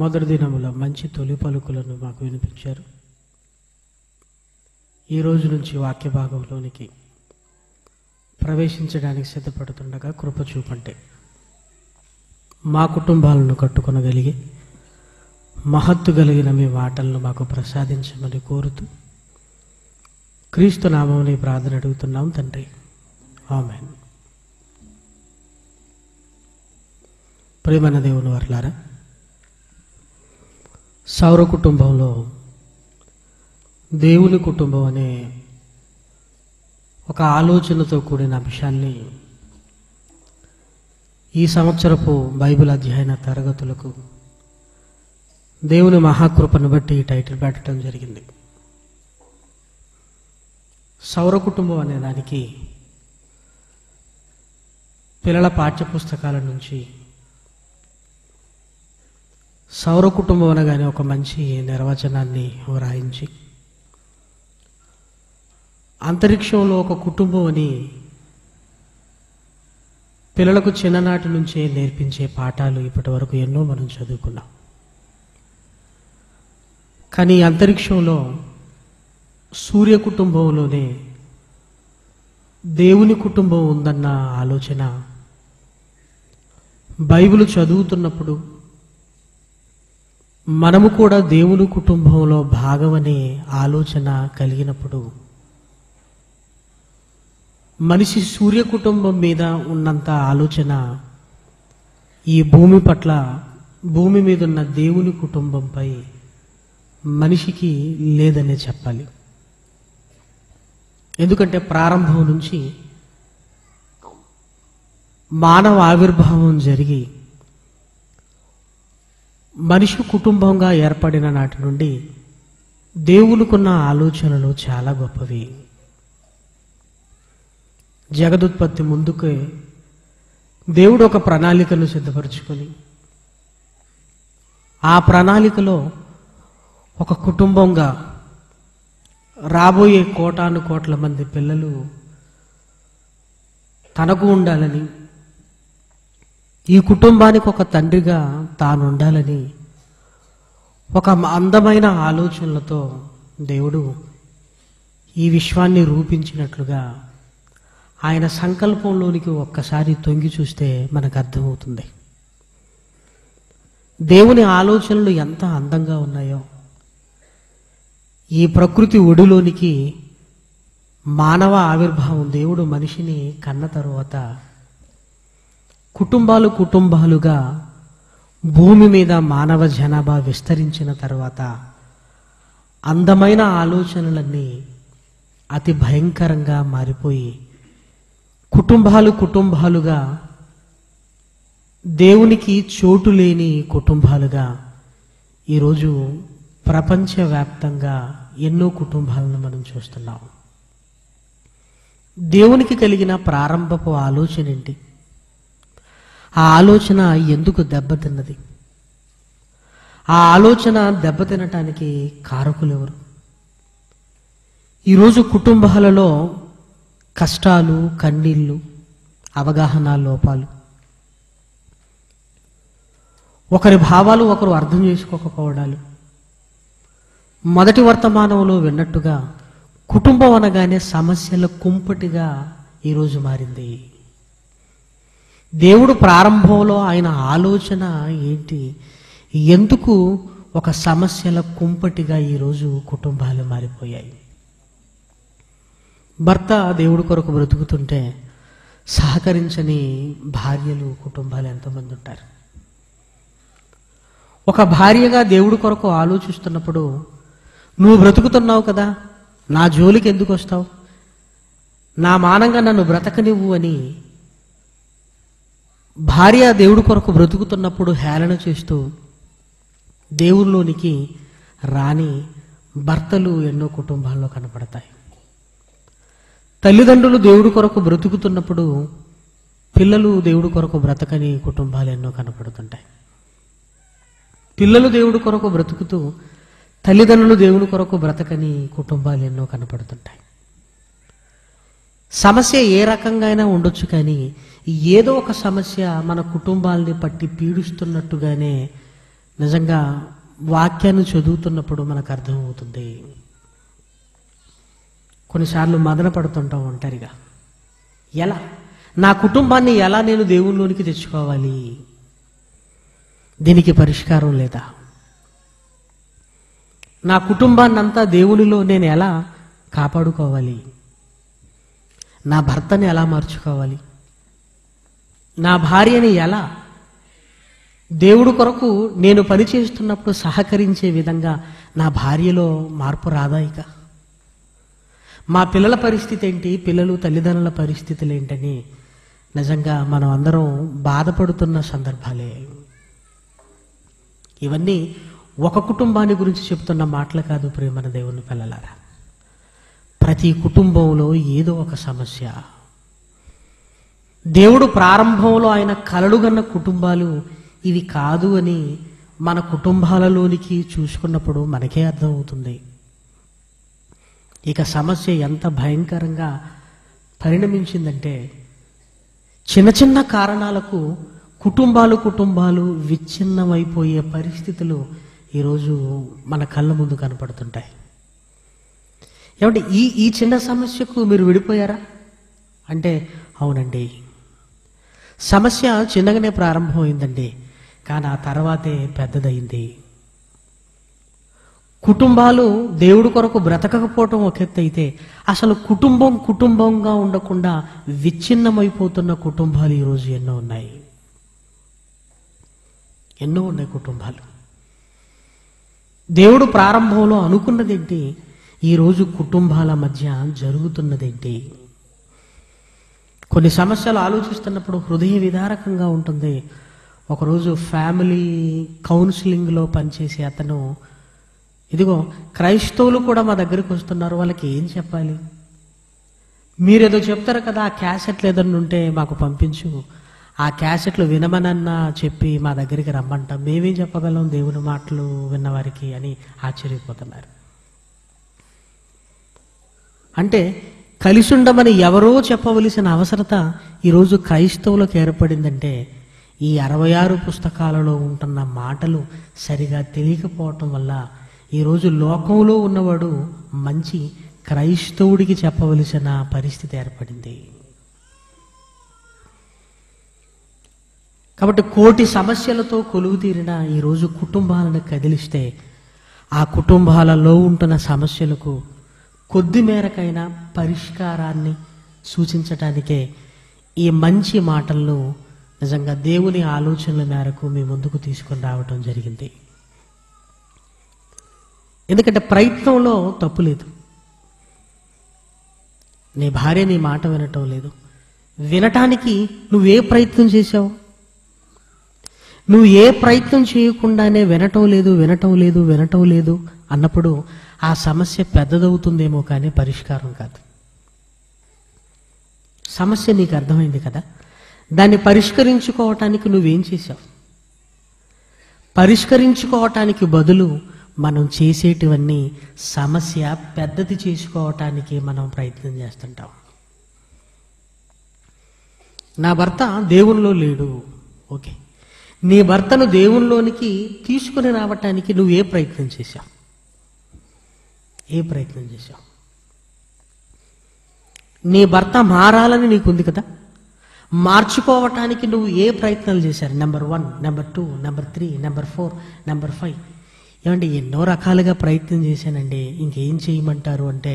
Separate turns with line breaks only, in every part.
మొదటి దినముల మంచి తొలి పలుకులను మాకు వినిపించారు. ఈ రోజు నుంచి వాక్య భాగంలోనికి ప్రవేశించడానికి సిద్ధపడుతుండగా కృప చూపంటే మా కుటుంబాలను కట్టుకొనగలిగి మహత్తు కలిగిన మీ మాటలను మాకు ప్రసాదించమని కోరుతూ క్రీస్తు నామముని ప్రార్థన అడుగుతున్నాం తండ్రి, ఆమేన్. ప్రియమైన దేవుని వర్లారా, సౌర కుటుంబంలో దేవుని కుటుంబం అనే ఒక ఆలోచనతో కూడిన అంశాన్ని ఈ సంవత్సరపు బైబిల్ అధ్యయన తరగతులకు దేవుని మహాకృపను బట్టి ఈ టైటిల్ పెట్టడం జరిగింది. సౌర కుటుంబం అనే దానికి పిల్లల పాఠ్యపుస్తకాల నుంచి సౌర కుటుంబం అనగానే ఒక మంచి నిర్వచనాన్ని వ్రాయించి అంతరిక్షంలో ఒక కుటుంబం అని పిల్లలకు చిన్ననాటి నుంచే నేర్పించే పాఠాలు ఇప్పటి వరకు ఎన్నో మనం చదువుకున్నాం. కానీ అంతరిక్షంలో సూర్య కుటుంబంలోనే దేవుని కుటుంబం ఉందన్న ఆలోచన బైబిల్ చదువుతున్నప్పుడు మనము కూడా దేవుని కుటుంబంలో భాగమనే ఆలోచన కలిగినప్పుడు మనిషి సూర్య కుటుంబం మీద ఉన్నంత ఆలోచన ఈ భూమి పట్ల, భూమి మీద ఉన్న దేవుని కుటుంబంపై మనిషికి లేదనే చెప్పాలి. ఎందుకంటే ప్రారంభం నుంచి మానవ ఆవిర్భావం జరిగి మనిషి కుటుంబంగా ఏర్పడిన నాటి నుండి దేవునికున్న ఆలోచనలు చాలా గొప్పవి. జగదుత్పత్తి ముందుకే దేవుడు ఒక ప్రణాళికను సిద్ధపరచుకొని ఆ ప్రణాళికలో ఒక కుటుంబంగా రాబోయే కోటాను కోట్ల మంది పిల్లలు తనకు ఉండాలని, ఈ కుటుంబానికి ఒక తండ్రిగా తాను ఉండాలని ఒక అందమైన ఆలోచనలతో దేవుడు ఈ విశ్వాన్ని రూపించినట్లుగా ఆయన సంకల్పంలోనికి ఒక్కసారి తొంగి చూస్తే మనకు అర్థమవుతుంది. దేవుని ఆలోచనలు ఎంత అందంగా ఉన్నాయో. ఈ ప్రకృతి ఒడిలోనికి మానవ ఆవిర్భావం, దేవుడు మనిషిని కన్న తరువాత కుటుంబాలు కుటుంబాలుగా భూమి మీద మానవ జనాభా విస్తరించిన తర్వాత అందమైన ఆలోచనలన్నీ అతి భయంకరంగా మారిపోయి కుటుంబాలు కుటుంబాలుగా, దేవునికి చోటు లేని కుటుంబాలుగా ఈరోజు ప్రపంచవ్యాప్తంగా ఎన్నో కుటుంబాలను మనం చూస్తున్నాం. దేవునికి కలిగిన ప్రారంభపు ఆలోచన ఏంటి? ఆ ఆలోచన ఎందుకు దెబ్బతిన్నది? ఆ ఆలోచన దెబ్బతినటానికి కారకులు ఎవరు? ఈరోజు కుటుంబాలలో కష్టాలు, కన్నీళ్ళు, అవగాహన లోపాలు, ఒకరి భావాలు ఒకరు అర్థం చేసుకోకపోవడాలు. మొదటి వర్తమానంలో విన్నట్టుగా కుటుంబం అనగానే సమస్యల కుంపటిగా ఈరోజు మారింది. దేవుడు ప్రారంభంలో ఆయన ఆలోచన ఏంటి? ఎందుకు ఒక సమస్యల కుంపటిగా ఈరోజు కుటుంబాలు మారిపోయాయి? భర్త దేవుడి కొరకు బ్రతుకుతుంటే సహకరించని భార్యలు, కుటుంబాలు ఎంతోమంది ఉంటారు. ఒక భార్యగా దేవుడి కొరకు ఆలోచిస్తున్నప్పుడు, నువ్వు బ్రతుకుతున్నావు కదా, నా జోలికి ఎందుకు వస్తావు, నా మానంగా నన్ను బ్రతకనివ్వు అని భార్య దేవుడి కొరకు బ్రతుకుతున్నప్పుడు హేళన చేస్తూ దేవుళ్ళలోనికి రాని భర్తలు ఎన్నో కుటుంబాల్లో కనపడతాయి. తల్లిదండ్రులు దేవుడి కొరకు బ్రతుకుతున్నప్పుడు పిల్లలు దేవుడి కొరకు బ్రతకని కుటుంబాలు ఎన్నో కనపడుతుంటాయి. పిల్లలు దేవుడి కొరకు బ్రతుకుతూ తల్లిదండ్రులు దేవుడి కొరకు బ్రతకని కుటుంబాలు ఎన్నో కనపడుతుంటాయి. సమస్య ఏ రకంగా అయినా ఉండొచ్చు, కానీ ఏదో ఒక సమస్య మన కుటుంబాలని పట్టి పీడిస్తున్నట్టుగానే నిజంగా వాక్యాన్ని చదువుతున్నప్పుడు మనకు అర్థమవుతుంది. కొన్నిసార్లు మదన పడుతుంటాం ఒంటరిగా. ఎలా నా కుటుంబాన్ని ఎలా నేను దేవునిలోనికి తెచ్చుకోవాలి? దీనికి పరిష్కారం లేదా? నా కుటుంబాన్ని అంతా దేవునిలో నేను ఎలా కాపాడుకోవాలి? నా భర్తని ఎలా మార్చుకోవాలి? నా భార్యని ఎలా దేవుడు కొరకు నేను పనిచేస్తున్నప్పుడు సహకరించే విధంగా నా భార్యలో మార్పు రాదా? ఇక మా పిల్లల పరిస్థితి ఏంటి, పిల్లలు తల్లిదండ్రుల పరిస్థితులు ఏంటని నిజంగా మనం అందరం బాధపడుతున్న సందర్భాలే. ఇవన్నీ ఒక కుటుంబాన్ని గురించి చెప్తున్న మాటలు కాదు ప్రియమైన దేవుని పిల్లలారా. ప్రతి కుటుంబంలో ఏదో ఒక సమస్య. దేవుడు ప్రారంభంలో ఆయన కలలుగన్న కుటుంబాలు ఇవి కాదు అని మన కుటుంబాలలోనికి చూసుకున్నప్పుడు మనకే అర్థమవుతుంది. ఇక సమస్య ఎంత భయంకరంగా పరిణమించిందంటే చిన్న చిన్న కారణాలకు కుటుంబాలు విచ్ఛిన్నమైపోయే పరిస్థితులు ఈరోజు మన కళ్ళ ముందు కనపడుతుంటాయి. ఏమంటే ఈ చిన్న సమస్యకు మీరు విడిపోయారా అంటే అవునండి, సమస్య చిన్నగానే ప్రారంభమైందండి, కానీ ఆ తర్వాతే పెద్దదైంది. కుటుంబాలు దేవుడి కొరకు బ్రతకకపోవటం ఒక ఎత్తు అయితే, అసలు కుటుంబంగా ఉండకుండా విచ్ఛిన్నమైపోతున్న కుటుంబాలు ఈరోజు ఎన్నో ఉన్నాయి కుటుంబాలు. దేవుడు ప్రారంభంలో అనుకున్నదేంటి, ఈరోజు కుటుంబాల మధ్య జరుగుతున్నదేంటి? కొన్ని సమస్యలు ఆలోచిస్తున్నప్పుడు హృదయ విదారకంగా ఉంటుంది. ఒకరోజు ఫ్యామిలీ కౌన్సిలింగ్లో పనిచేసే అతను, ఇదిగో క్రైస్తవులు కూడా మా దగ్గరికి వస్తున్నారు, వాళ్ళకి ఏం చెప్పాలి? మీరేదో చెప్తారు కదా, ఆ క్యాసెట్లు ఏదన్నా ఉంటే మాకు పంపించు, ఆ క్యాసెట్లు వినమనన్నా చెప్పి మా దగ్గరికి రమ్మంటాం, మేమేం చెప్పగలం దేవుని మాటలు విన్నవారికి అని ఆశ్చర్యపోతున్నారు. అంటే కలిసి ఉండమని ఎవరో చెప్పవలసిన అవసరత ఈరోజు క్రైస్తవులకు ఏర్పడిందంటే ఈ 66 పుస్తకాలలో ఉంటున్న మాటలు సరిగా తెలియకపోవటం వల్ల ఈరోజు లోకంలో ఉన్నవాడు మంచి క్రైస్తవుడికి చెప్పవలసిన పరిస్థితి ఏర్పడింది. కాబట్టి కోటి సమస్యలతో కొలువు తీరిన ఈరోజు కుటుంబాలను కదిలిస్తే ఆ కుటుంబాలలో ఉంటున్న సమస్యలకు కొద్ది మేరకైనా పరిష్కారాన్ని సూచించటానికే ఈ మంచి మాటలను నిజంగా దేవుని ఆలోచనల మేరకు మీ ముందుకు తీసుకొని రావటం జరిగింది. ఎందుకంటే ప్రయత్నంలో తప్పు లేదు. నీ భార్య నీ మాట వినటం లేదు, వినటానికి నువ్వే ప్రయత్నం చేశావు? నువ్వు ఏ ప్రయత్నం చేయకుండానే వినటం లేదు అన్నప్పుడు ఆ సమస్య పెద్దదవుతుందేమో కానీ పరిష్కారం కాదు. సమస్య నీకు అర్థమైంది కదా, దాన్ని పరిష్కరించుకోవటానికి నువ్వేం చేశావు? పరిష్కరించుకోవటానికి బదులు మనం చేసేటివన్నీ సమస్య పెద్దది చేసుకోవటానికి మనం ప్రయత్నం చేస్తుంటాం. నా భర్త దేవునిలో లేడు, ఓకే, నీ భర్తను దేవునిలోనికి తీసుకుని రావటానికి నువ్వు ఏ ప్రయత్నం చేశావు? నీ భర్త మారాలని నీకుంది కదా, మార్చుకోవటానికి నువ్వు ఏ ప్రయత్నాలు చేశారు? Number 1, number 2, number 3, number 4, number 5. ఏమంటే ఎన్నో రకాలుగా ప్రయత్నం చేశానండి, ఇంకేం చేయమంటారు అంటే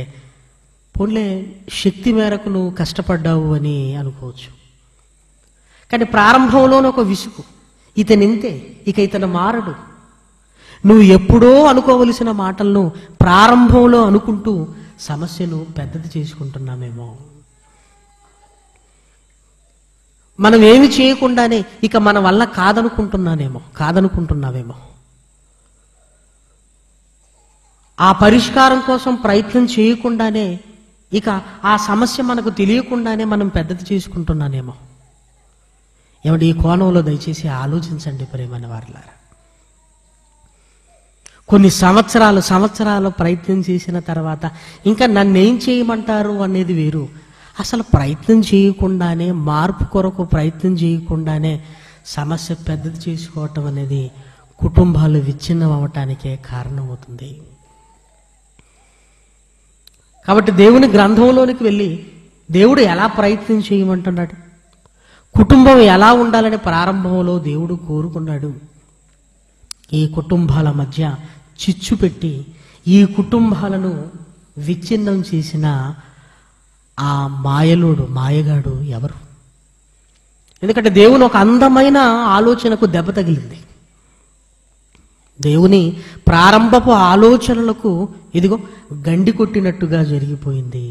పోన్లే శక్తి మేరకు నువ్వు కష్టపడ్డావు అని అనుకోవచ్చు. కానీ ప్రారంభంలోనే ఒక విసుగు, ఇతనింతే, ఇక ఇతను మారడు. నువ్వు ఎప్పుడో అనుకోవలసిన మాటలను ప్రారంభంలో అనుకుంటూ సమస్యను పెద్దది చేసుకుంటున్నామేమో. మనం ఏమి చేయకుండానే ఇక మన వల్ల కాదనుకుంటున్నావేమో. ఆ పరిష్కారం కోసం ప్రయత్నం చేయకుండానే ఇక ఆ సమస్య మనకు తెలియకుండానే మనం పెద్దది చేసుకుంటున్నానేమో. ఏమంటే ఈ కోణంలో దయచేసి ఆలోచించండి ప్రియమైన వారలారా. కొన్ని సంవత్సరాలు ప్రయత్నం చేసిన తర్వాత ఇంకా నన్నేం చేయమంటారు అనేది వేరు. అసలు ప్రయత్నం చేయకుండానే, మార్పు కొరకు ప్రయత్నం చేయకుండానే సమస్య పెద్దది చేసుకోవటం అనేది కుటుంబాలు విచ్ఛిన్నం అవటానికే కారణమవుతుంది. కాబట్టి దేవుని గ్రంథంలోనికి వెళ్ళి దేవుడు ఎలా ప్రయత్నం చేయమంటున్నాడు, కుటుంబం ఎలా ఉండాలని ప్రారంభంలో దేవుడు కోరుకున్నాడు. ఈ కుటుంబాల మధ్య చిచ్చు పెట్టి ఈ కుటుంబాలను విచ్ఛిన్నం చేసిన ఆ మాయగాడు ఎవరు? ఎందుకంటే దేవుని ఒక అందమైన ఆలోచనకు దెబ్బ తగిలింది. దేవుని ప్రారంభపు ఆలోచనలకు ఇదిగో గండి కొట్టినట్టుగా జరిగిపోయింది.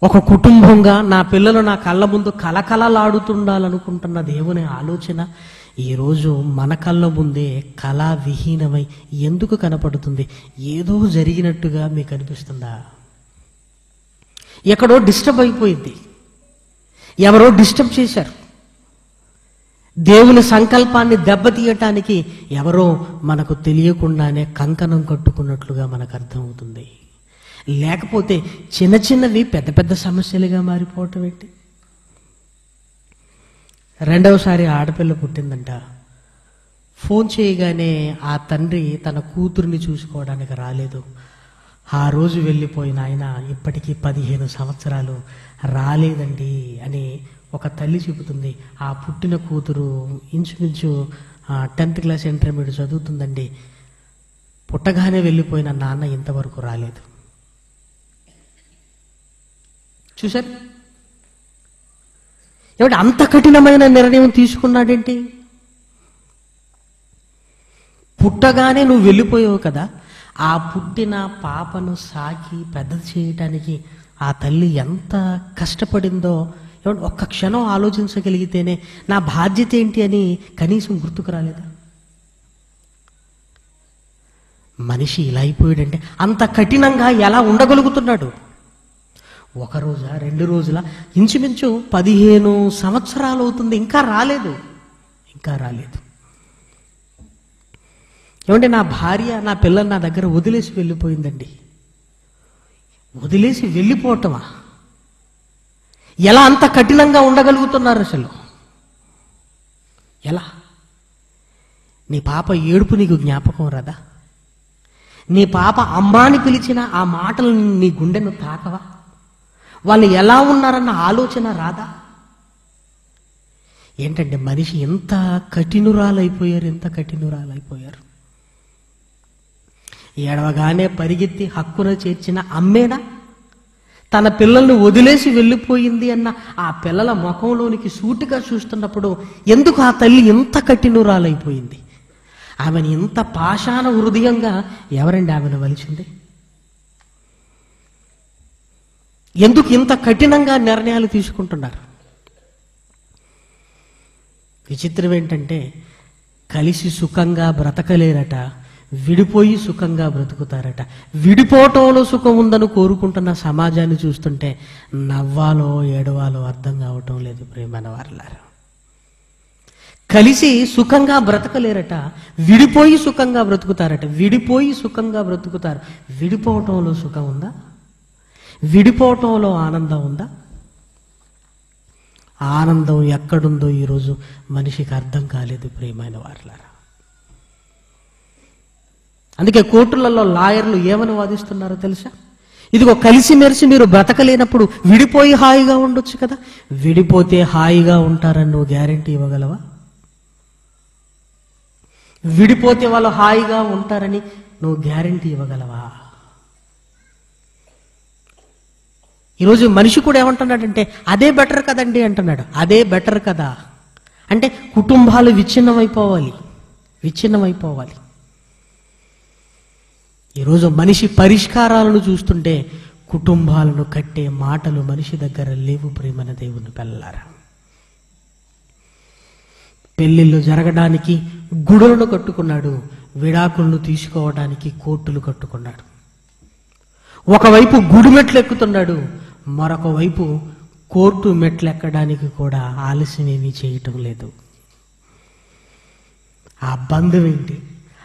ఒక కుటుంబంగా నా పిల్లలు నా కళ్ళ ముందు కలకలలాడుతుండాలనుకుంటున్న దేవుని ఆలోచన ఈరోజు మన కళ్ళ ముందే కళావిహీనమై ఎందుకు కనపడుతుంది? ఏదో జరిగినట్టుగా మీకు అనిపిస్తుందా? ఎక్కడో డిస్టర్బ్ అయిపోయింది, ఎవరో డిస్టర్బ్ చేశారు. దేవుని సంకల్పాన్ని దెబ్బతీయటానికి ఎవరో మనకు తెలియకుండానే కంకణం కట్టుకున్నట్లుగా మనకు అర్థమవుతుంది. లేకపోతే చిన్న చిన్నవి పెద్ద పెద్ద సమస్యలుగా మారిపోవటం ఏంటి? రెండవసారి ఆడపిల్ల పుట్టిందంట. ఫోన్ చేయగానే ఆ తండ్రి తన కూతుర్ని చూసుకోవడానికి రాలేదు. ఆ రోజు వెళ్ళిపోయిన ఆయన ఇప్పటికీ 15 సంవత్సరాలు రాలేదండి అని ఒక తల్లి చెబుతుంది. ఆ పుట్టిన కూతురు ఇంచుమించు 10th క్లాస్ ఇంటర్మీడియట్ చదువుతుందండి. పుట్టగానే వెళ్ళిపోయిన నాన్న ఇంతవరకు రాలేదు. చూశారు ఏమిటి అంత కఠినమైన నిర్ణయం తీసుకున్నాడేంటి? పుట్టగానే నువ్వు వెళ్ళిపోయావు కదా, ఆ పుట్టిన పాపను సాకి పెద్ద చేయటానికి ఆ తల్లి ఎంత కష్టపడిందో ఏమంటే ఒక్క క్షణం ఆలోచించగలిగితేనే నా బాధ్యత ఏంటి అని కనీసం గుర్తుకు రాలేదా? మనిషి ఇలా అయిపోయాడంటే అంత కఠినంగా ఎలా ఉండగలుగుతున్నాడు? ఒక రోజా 2 రోజుల ఇంచుమించు 15 సంవత్సరాలు అవుతుంది, ఇంకా రాలేదు. ఏమంటే నా భార్య నా పిల్లలు నా దగ్గర వదిలేసి వెళ్ళిపోయిందండి. వదిలేసి వెళ్ళిపోవటమా? ఎలా అంత కఠినంగా ఉండగలుగుతున్నారు అసలు? ఎలా? నీ పాప ఏడుపు నీకు జ్ఞాపకం రాదా? నీ పాప అమ్మాని పిలిచిన ఆ మాటలు నీ గుండెను తాకవా? వాళ్ళు ఎలా ఉన్నారన్న ఆలోచన రాదా? ఏంటంటే మనిషి ఎంత కఠినురాలైపోయారు. ఏడవగానే పరిగెత్తి హక్కున చేర్చిన అమ్మేనా తన పిల్లల్ని వదిలేసి వెళ్ళిపోయింది అన్న ఆ పిల్లల ముఖంలోనికి సూటిగా చూస్తున్నప్పుడు ఎందుకు ఆ తల్లి ఎంత కఠినురాలైపోయింది? ఆమెను ఇంత పాషాణ హృదయంగా ఎవరండి ఆమెను వలిచింది? ఎందుకు ఇంత కఠినంగా నిర్ణయాలు తీసుకుంటున్నారు? విచిత్రం ఏంటంటే కలిసి సుఖంగా బ్రతకలేరట, విడిపోయి సుఖంగా బ్రతుకుతారట. విడిపోవటంలో సుఖం ఉందని కోరుకుంటున్న సమాజాన్ని చూస్తుంటే నవ్వాలో ఏడవాలో అర్థం కావటం లేదు ప్రియమైన వారలారా. కలిసి సుఖంగా బ్రతకలేరట, విడిపోయి సుఖంగా బ్రతుకుతారట. విడిపోవటంలో సుఖం ఉందా? విడిపోవటంలో ఆనందం ఉందా? ఆనందం ఎక్కడుందో ఈరోజు మనిషికి అర్థం కాలేదు ప్రియమైన వారలారా. అందుకే కోర్టులలో లాయర్లు ఏమని వాదిస్తున్నారో తెలుసా? ఇదిగో కలిసిమెలిసి మీరు బ్రతకలేనప్పుడు విడిపోయి హాయిగా ఉండొచ్చు కదా, విడిపోతే హాయిగా ఉంటారని నువ్వు గ్యారెంటీ ఇవ్వగలవా? విడిపోతే వాళ్ళు హాయిగా ఉంటారని నువ్వు గ్యారెంటీ ఇవ్వగలవా? ఈరోజు మనిషి కూడా ఏమంటున్నాడంటే అదే బెటర్ కదండి అంటున్నాడు. అదే బెటర్ కదా అంటే కుటుంబాలు విచ్ఛిన్నమైపోవాలి. ఈరోజు మనిషి పరిష్కారాలను చూస్తుంటే కుటుంబాలను కట్టే మాటలు మనిషి దగ్గర లేవు ప్రియమైన దేవుని పిల్లలారా. పెళ్లిళ్ళు జరగడానికి గుడులను కట్టుకున్నాడు, విడాకులను తీసుకోవడానికి కోర్టులు కట్టుకున్నాడు. ఒకవైపు గుడి మెట్లు ఎక్కుతున్నాడు, మరొక వైపు కోర్టు మెట్లు ఎక్కడానికి కూడా ఆలస్యం ఏమీ చేయటం లేదు. ఆ బంధం ఏంటి?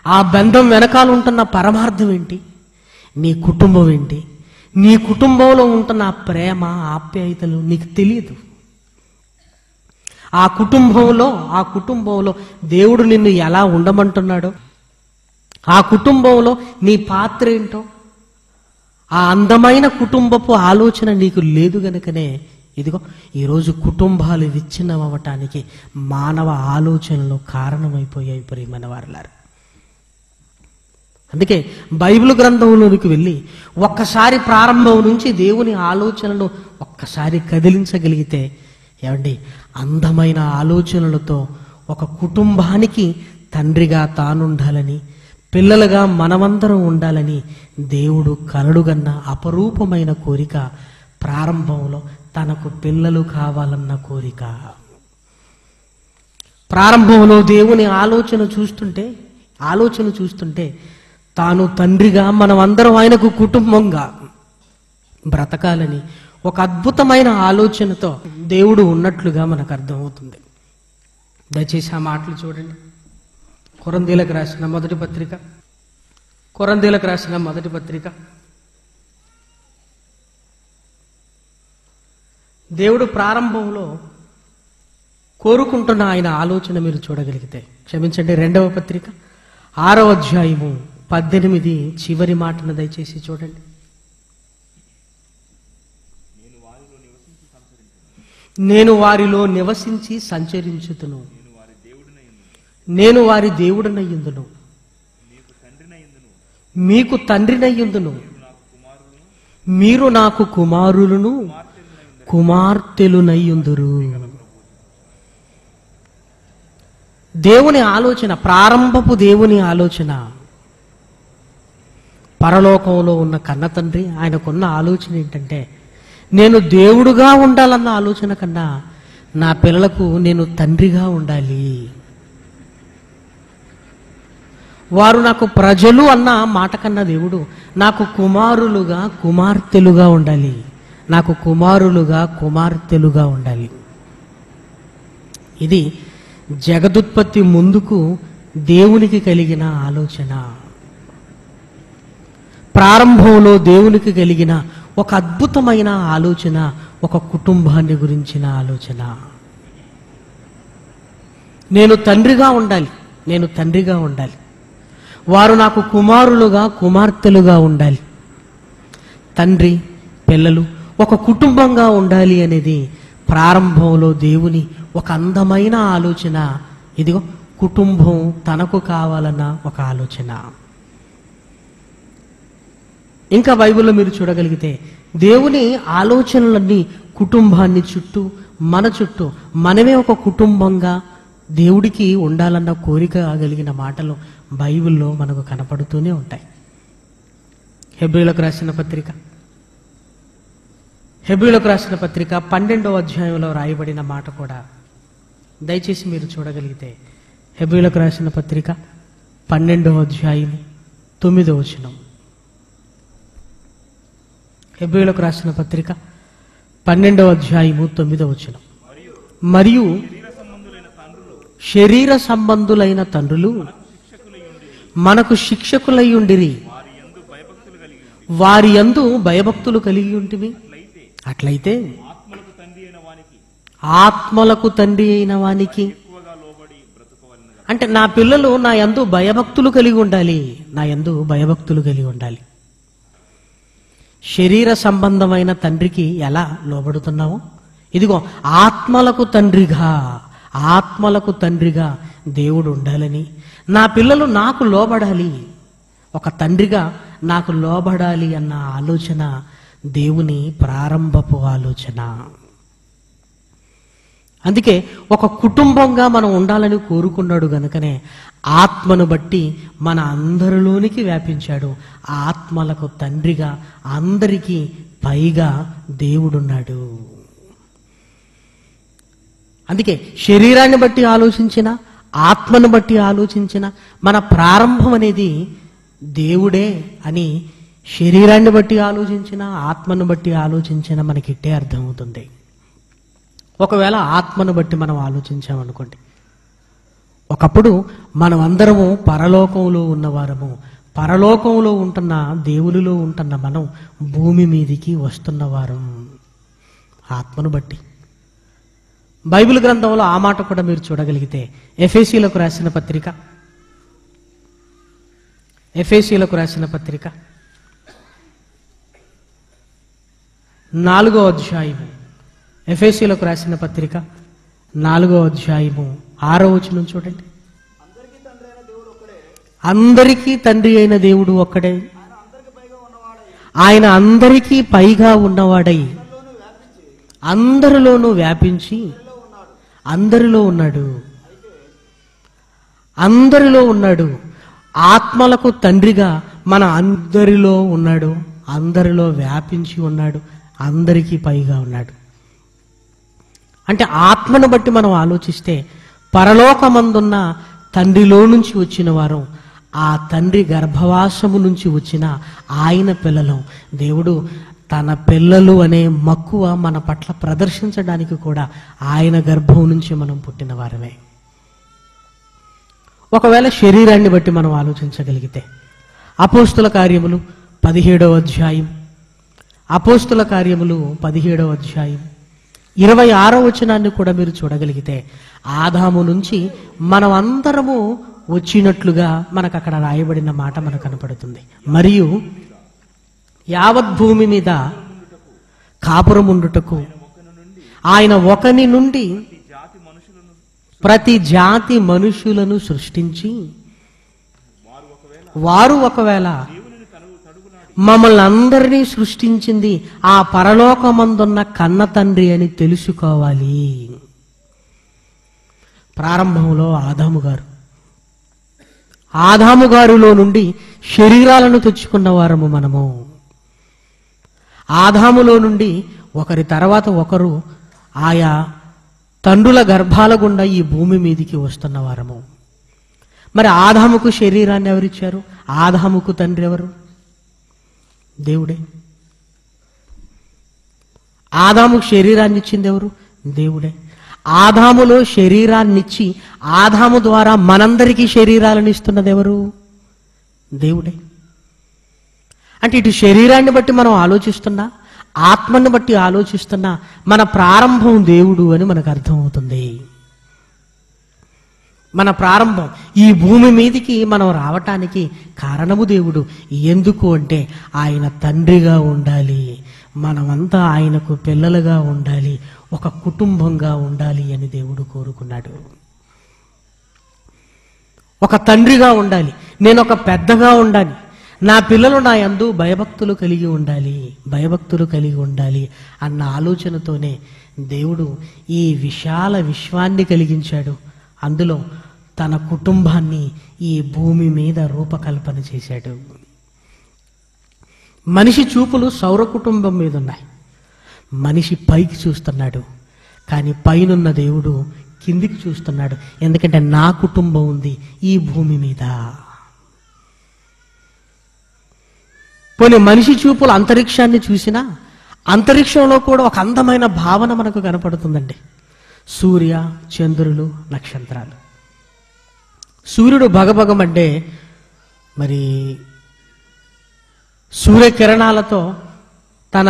ఆ బంధం వెనకాల ఉంటున్న పరమార్థం ఏంటి? నీ కుటుంబం ఏంటి? నీ కుటుంబంలో ఉంటున్న ప్రేమ ఆప్యాయతలు నీకు తెలియదు. ఆ కుటుంబంలో దేవుడు నిన్ను ఎలా ఉండమంటున్నాడో, ఆ కుటుంబంలో నీ పాత్ర ఏంటో, ఆ అందమైన కుటుంబపు ఆలోచన నీకు లేదు గనుకనే ఇదిగో ఈరోజు కుటుంబాలు విచ్ఛిన్నమవటానికి మానవ ఆలోచనలు కారణమైపోయాయి ప్రియమైన వారలారా. అందుకే బైబిల్ గ్రంథంలోనికి వెళ్ళి ఒక్కసారి ప్రారంభం నుంచి దేవుని ఆలోచనలు ఒక్కసారి కదిలించగలిగితే ఏమండి, అందమైన ఆలోచనలతో ఒక కుటుంబానికి తండ్రిగా తానుండాలని, పిల్లలుగా మనమందరం ఉండాలని దేవుడు కలడుగన్న అపరూపమైన కోరిక ప్రారంభంలో తనకు పిల్లలు కావాలన్న కోరిక. ప్రారంభంలో దేవుని ఆలోచన చూస్తుంటే తాను తండ్రిగా మనమందరం ఆయనకు కుటుంబంగా బ్రతకాలని ఒక అద్భుతమైన ఆలోచనతో దేవుడు ఉన్నట్లుగా మనకు అర్థమవుతుంది. దయచేసి ఆ మాటలు చూడండి. కొరంథీలకు రాసిన మొదటి పత్రిక దేవుడు ప్రారంభంలో కోరుకుంటున్న ఆయన ఆలోచన మీరు చూడగలిగితే, క్షమించండి, 2వ పత్రిక 6వ అధ్యాయము 18 చివరి మాటను దయచేసి చూడండి. నేను వారిలో నివసించి సంచరించుతును, నేను వారి దేవుడనయ్యుందును, మీకు తండ్రినయ్యుందును, మీరు నాకు కుమారులను కుమార్తెలునయ్యుందురు. దేవుని ఆలోచన, ప్రారంభపు దేవుని ఆలోచన, పరలోకంలో ఉన్న కన్న తండ్రి ఆయనకున్న ఆలోచన ఏంటంటే, నేను దేవుడుగా ఉండాలన్న ఆలోచన కన్నా నా పిల్లలకు నేను తండ్రిగా ఉండాలి. వారు నాకు ప్రజలు అన్న మాట కన్నా దేవుడు నాకు కుమారులుగా కుమార్తెలుగా ఉండాలి, నాకు కుమారులుగా కుమార్తెలుగా ఉండాలి. ఇది జగదుత్పత్తి ముందుకు దేవునికి కలిగిన ఆలోచన. ప్రారంభంలో దేవునికి కలిగిన ఒక అద్భుతమైన ఆలోచన, ఒక కుటుంబాన్ని గురించిన ఆలోచన. నేను తండ్రిగా ఉండాలి, వారు నాకు కుమారులుగా కుమార్తెలుగా ఉండాలి, తండ్రి పిల్లలు ఒక కుటుంబంగా ఉండాలి అనేది ప్రారంభంలో దేవుని ఒక అందమైన ఆలోచన. ఇదిగో కుటుంబం తనకు కావాలన్న ఒక ఆలోచన. ఇంకా బైబిల్లో మీరు చూడగలిగితే దేవుని ఆలోచనలన్నీ కుటుంబాన్ని చుట్టూ, మన చుట్టూ మనమే ఒక కుటుంబంగా దేవుడికి ఉండాలన్న కోరిక కలిగిన మాటలు బైబిల్లో మనకు కనపడుతూనే ఉంటాయి. హెబ్రీయులకు రాసిన పత్రిక 12వ అధ్యాయంలో రాయబడిన మాట కూడా దయచేసి మీరు చూడగలిగితే, హెబ్రీయులకు రాసిన పత్రిక 12వ అధ్యాయం 9వ వచనం. హెబ్రీయులకు రాసిన పత్రిక 12వ అధ్యాయము 9వ వచనం. మరియు శరీర సంబంధులైన తండ్రులు మనకు శిక్షకులై ఉండిరి, వారి యందు భయభక్తులు కలిగి ఉంటిమి. అట్లయితే ఆత్మలకు తండ్రి అయిన వానికి, అంటే నా పిల్లలు నా యందు భయభక్తులు కలిగి ఉండాలి. శరీర సంబంధమైన తండ్రికి ఎలా లోబడుతున్నావు? ఇదిగో ఆత్మలకు తండ్రిగా దేవుడు ఉండాలని, నా పిల్లలు నాకు లోబడాలి, ఒక తండ్రిగా నాకు లోబడాలి అన్న ఆలోచన దేవుని ప్రారంభపు ఆలోచన. అందుకే ఒక కుటుంబంగా మనం ఉండాలని కోరుకున్నాడు గనుకనే ఆత్మను బట్టి మన అందరిలోనికి వ్యాపించాడు. ఆత్మలకు తండ్రిగా అందరికీ పైగా దేవుడున్నాడు. అందుకే శరీరాన్ని బట్టి ఆలోచించిన, ఆత్మను బట్టి ఆలోచించిన మన ప్రారంభం అనేది దేవుడే అని, శరీరాన్ని బట్టి ఆలోచించిన, ఆత్మను బట్టి ఆలోచించిన మనకిట్టే అర్థమవుతుంది. ఒకవేళ ఆత్మను బట్టి మనం ఆలోచించామనుకోండి, ఒకప్పుడు మనం అందరము పరలోకంలో ఉన్నవారము, పరలోకంలో ఉంటున్న దేవునిలో ఉంటున్న మనం భూమి మీదికి వస్తున్నవారం ఆత్మను బట్టి. బైబిల్ గ్రంథంలో ఆ మాట కూడా మీరు చూడగలిగితే ఎఫెసీయులకు రాసిన పత్రిక 4వ అధ్యాయము, ఎఫెసీయులకు రాసిన పత్రిక 4వ అధ్యాయము 6వ వచనం చూడండి. అందరికీ తండ్రి అయిన దేవుడు ఒక్కడే, ఆయన అందరికీ పైగా ఉన్నవాడై అందరిలోనూ వ్యాపించి అందరిలో ఉన్నాడు. ఆత్మలకు తండ్రిగా మన అందరిలో ఉన్నాడు, అందరిలో వ్యాపించి ఉన్నాడు, అందరికీ పైగా ఉన్నాడు. అంటే ఆత్మను బట్టి మనం ఆలోచిస్తే పరలోకమందున్న తండ్రిలో నుంచి వచ్చిన వారు, ఆ తండ్రి గర్భవాసము నుంచి వచ్చిన ఆయన పిల్లలు. దేవుడు తన పిల్లలు అనే మక్కువ మన పట్ల ప్రదర్శించడానికి కూడా ఆయన గర్భం నుంచి మనం పుట్టిన వారమే. ఒకవేళ శరీరాన్ని బట్టి మనం ఆలోచించగలిగితే అపోస్తుల కార్యములు 17వ అధ్యాయం, 26వ వచనాన్ని కూడా మీరు చూడగలిగితే ఆదాము నుంచి మనం అందరము వచ్చినట్లుగా మనకు అక్కడ రాయబడిన మాట మనకు కనపడుతుంది. మరియు యావత్ భూమి మీద కాపురముండుటకు ఆయన ఒకని నుండి ప్రతి జాతి మనుషులను సృష్టించి, వారు ఒకవేళ మమ్మల్ని అందరినీ సృష్టించింది ఆ పరలోకమందున్న కన్న తండ్రి అని తెలుసుకోవాలి. ప్రారంభంలో ఆదాము గారిలో నుండి శరీరాలను తెచ్చుకున్న వారము మనము. ఆదాములో నుండి ఒకరి తర్వాత ఒకరు ఆయా తండ్రుల గర్భాల గుండా ఈ భూమి మీదికి వస్తున్న వారము. మరి ఆదాముకు శరీరాన్ని ఎవరిచ్చారు? ఆదాముకు తండ్రి ఎవరు? దేవుడే. ఆదాముకు శరీరాన్ని ఇచ్చింది ఎవరు? దేవుడే. ఆదాములో శరీరాన్నిచ్చి ఆదాము ద్వారా మనందరికీ శరీరాలను ఇస్తున్నది ఎవరు? దేవుడే. అంటే ఇటు శరీరాన్ని బట్టి మనం ఆలోచిస్తున్నా, ఆత్మను బట్టి ఆలోచిస్తున్నా, మన ప్రారంభం దేవుడు అని మనకు అర్థమవుతుంది. మన ప్రారంభం ఈ భూమి మీదికి మనం రావటానికి కారణము దేవుడు. ఎందుకు అంటే ఆయన తండ్రిగా ఉండాలి, మనమంతా ఆయనకు పిల్లలుగా ఉండాలి, ఒక కుటుంబంగా ఉండాలి అని దేవుడు కోరుకున్నాడు. ఒక తండ్రిగా ఉండాలి, నేను ఒక పెద్దగా ఉండాలి, నా పిల్లలు నా యందు భయభక్తులు కలిగి ఉండాలి అన్న ఆలోచనతోనే దేవుడు ఈ విశాల విశ్వాన్ని కలిగించాడు. అందులో తన కుటుంబాన్ని ఈ భూమి మీద రూపకల్పన చేశాడు. మనిషి చూపులు సౌర కుటుంబం మీద ఉన్నాయి. మనిషి పైకి చూస్తున్నాడు, కానీ పైనున్న దేవుడు కిందికి చూస్తున్నాడు. ఎందుకంటే నా కుటుంబం ఉంది ఈ భూమి మీద. పోనీ మనిషి చూపులు అంతరిక్షాన్ని చూసినా అంతరిక్షంలో కూడా ఒక అందమైన భావన మనకు కనపడుతుందండి. సూర్య, చంద్రులు, నక్షత్రాలు. సూర్యుడు భగభగమంటే మరి సూర్యకిరణాలతో తన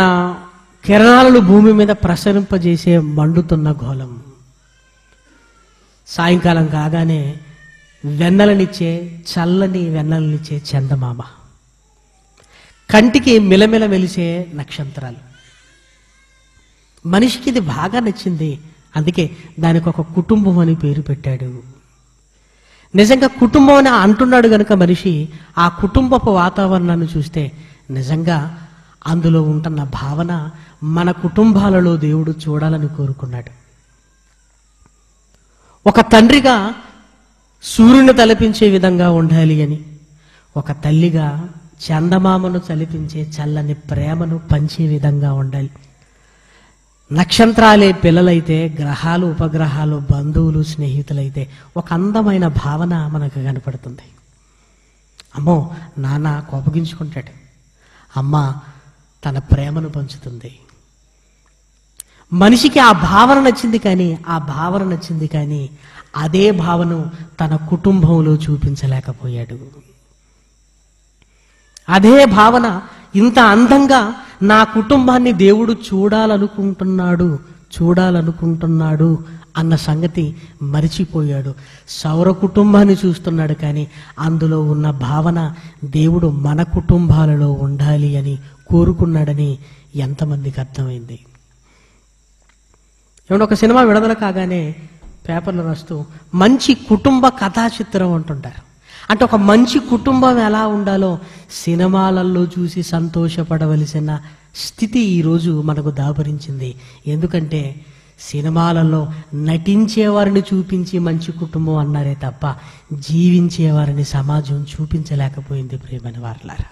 కిరణాలను భూమి మీద ప్రసరింపజేసే మండుతున్న గోళం. సాయంకాలం కాగానే చల్లని వెన్నెలనిచ్చే చందమామ. కంటికి మిలమిల మెలిసే నక్షత్రాలు. మనిషికి ఇది బాగా నచ్చింది, అందుకే దానికి ఒక కుటుంబం అని పేరు పెట్టాడు. నిజంగా కుటుంబం అని అంటున్నాడు గనుక మనిషి ఆ కుటుంబపు వాతావరణాన్ని చూస్తే నిజంగా అందులో ఉంటున్న భావన మన కుటుంబాలలో దేవుడు చూడాలని కోరుకున్నాడు. ఒక తండ్రిగా సూర్యుని తలపించే విధంగా ఉండాలి అని, ఒక తల్లిగా చందమామను తలపించే చల్లని ప్రేమను పంచే విధంగా ఉండాలి. నక్షత్రాలే పిల్లలైతే, గ్రహాలు, ఉపగ్రహాలు బంధువులు, స్నేహితులైతే ఒక అందమైన భావన మనకు కనపడుతుంది. అమ్మో నాన్న కోపగించుకుంటాడు, అమ్మ తన ప్రేమను పంచుతుంది. మనిషికి ఆ భావన నచ్చింది కానీ అదే భావన తన కుటుంబంలో చూపించలేకపోయాడు. అదే భావన ఇంత అందంగా నా కుటుంబాన్ని దేవుడు చూడాలనుకుంటున్నాడు అన్న సంగతి మరిచిపోయాడు. సౌర కుటుంబాన్ని చూస్తున్నాడు, కానీ అందులో ఉన్న భావన దేవుడు మన కుటుంబాలలో ఉండాలి అని కోరుకున్నాడని ఎంతమందికి అర్థమైంది? ఏమంటే ఒక సినిమా విడుదల కాగానే పేపర్లు రాస్తూ మంచి కుటుంబ కథా చిత్రం అంటుంటారు. అంటే ఒక మంచి కుటుంబం ఎలా ఉండాలో సినిమాలలో చూసి సంతోషపడవలసిన స్థితి ఈరోజు మనకు దాపరించింది. ఎందుకంటే సినిమాలలో నటించేవారిని చూపించి మంచి కుటుంబం అన్నారే తప్ప జీవించేవారిని సమాజం చూపించలేకపోయింది. ప్రియమైన వారలారా,